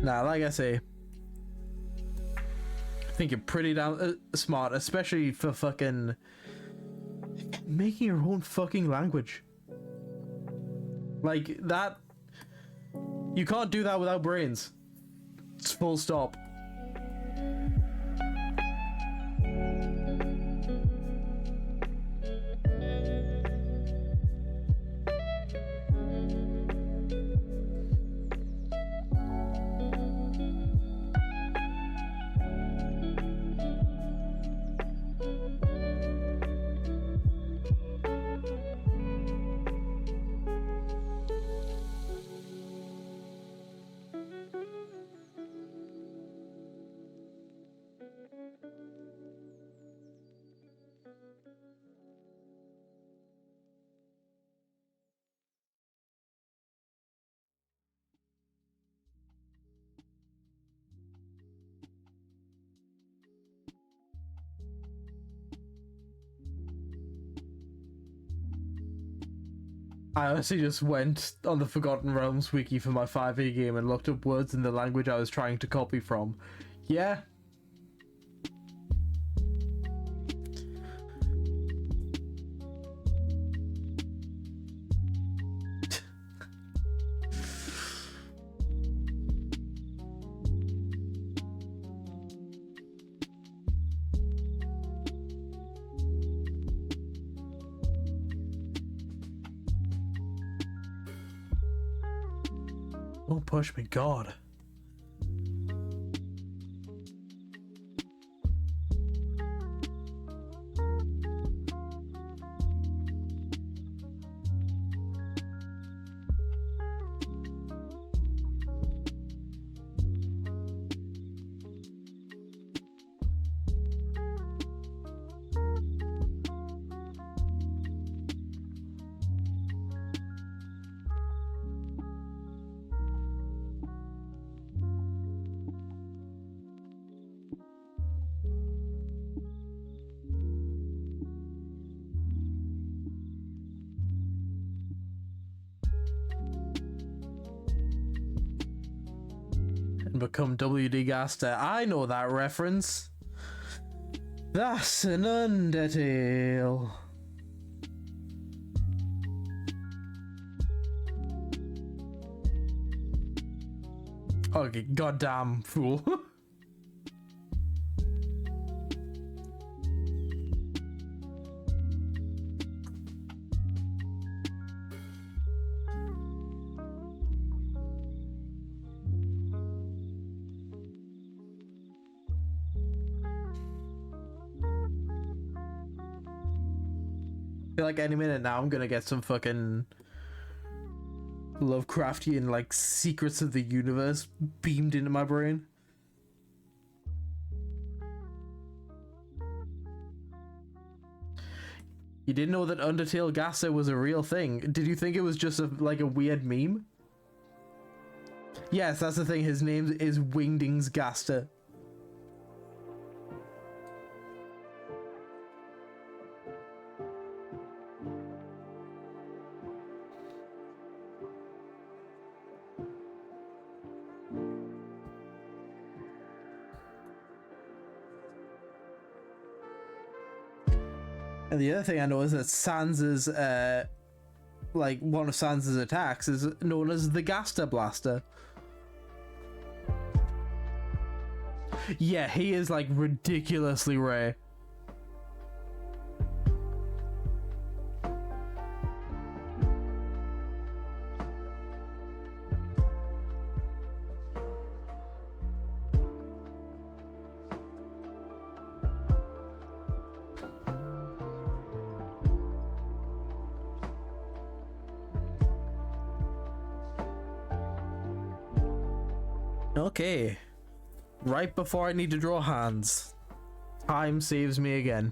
Nah, like I say, I think you're pretty damn smart, especially for fucking making your own fucking language. Like, that, you can't do that without brains. It's full stop. I honestly just went on the Forgotten Realms wiki for my 5e game and looked up words in the language I was trying to copy from. Yeah. Don't push me, God. and become WD Gaster. I know that reference. That's an Undertale. Okay, goddamn fool. I feel like any minute now I'm gonna get some fucking Lovecraftian like secrets of the universe beamed into my brain. You didn't know that Undertale Gaster was a real thing? Did you think it was just like a weird meme? Yes, that's the thing. His name is Wingdings Gaster. And the other thing I know is that Sans's, like, one of Sans's attacks is known as the Gaster Blaster. Yeah, he is, like, ridiculously rare. Okay, right before I need to draw hands, time saves me again.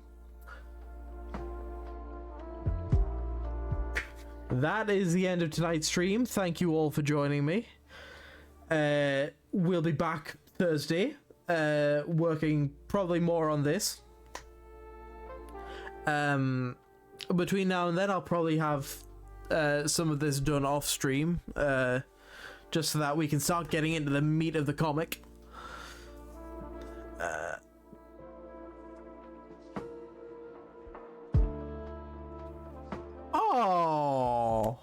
That is the end of tonight's stream. Thank you all for joining me. We'll be back Thursday, working probably more on this. Between now and then, I'll probably have some of this done off stream. Just so that we can start getting into the meat of the comic. Oh.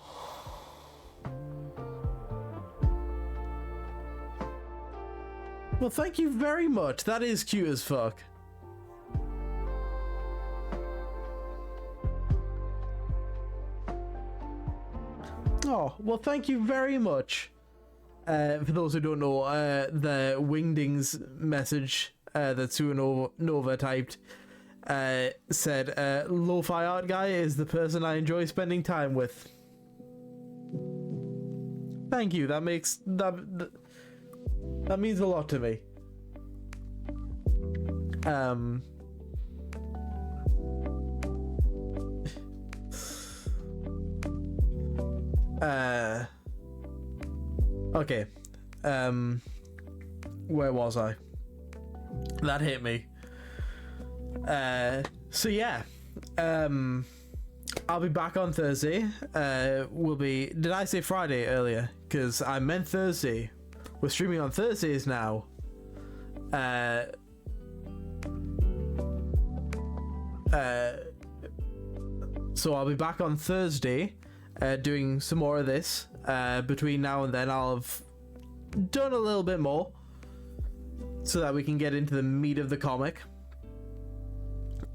Well, thank you very much. That is cute as fuck. Oh, well, thank you very much. For those who don't know, the Wingdings message that Suanova typed said, Lo-Fi Art Guy is the person I enjoy spending time with. Thank you, that makes... That means a lot to me. Okay, where was I? That hit me. So yeah, I'll be back on Thursday. We'll be, did I say Friday earlier? Because I meant Thursday. We're streaming on Thursdays now. So I'll be back on Thursday, doing some more of this. Between now and then I'll have done a little bit more so that we can get into the meat of the comic.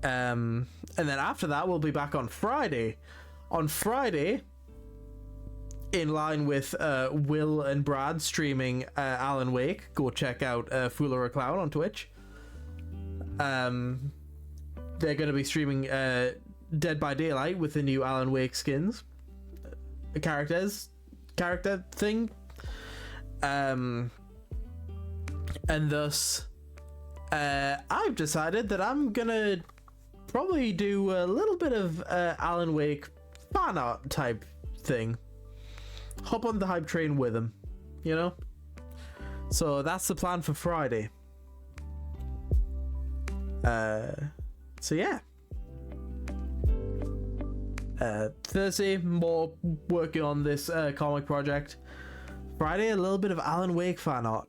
And then after that we'll be back on Friday. On Friday, in line with Will and Brad streaming Alan Wake, go check out Fool or a Clown on Twitch. They're going to be streaming Dead by Daylight with the new Alan Wake skins. Character thing, and thus I've decided that I'm gonna probably do a little bit of Alan Wake fan art type thing, hop on the hype train with him, you know. So that's the plan for Friday. So yeah, Thursday, more working on this comic project. Friday, a little bit of Alan Wake fan art.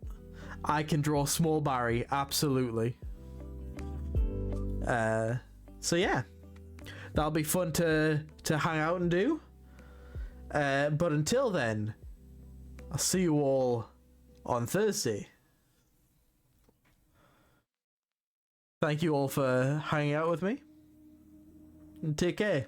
I can draw small Barry, absolutely. So yeah, that'll be fun to hang out and do. But until then, I'll see you all on Thursday. Thank you all for hanging out with me. And take care.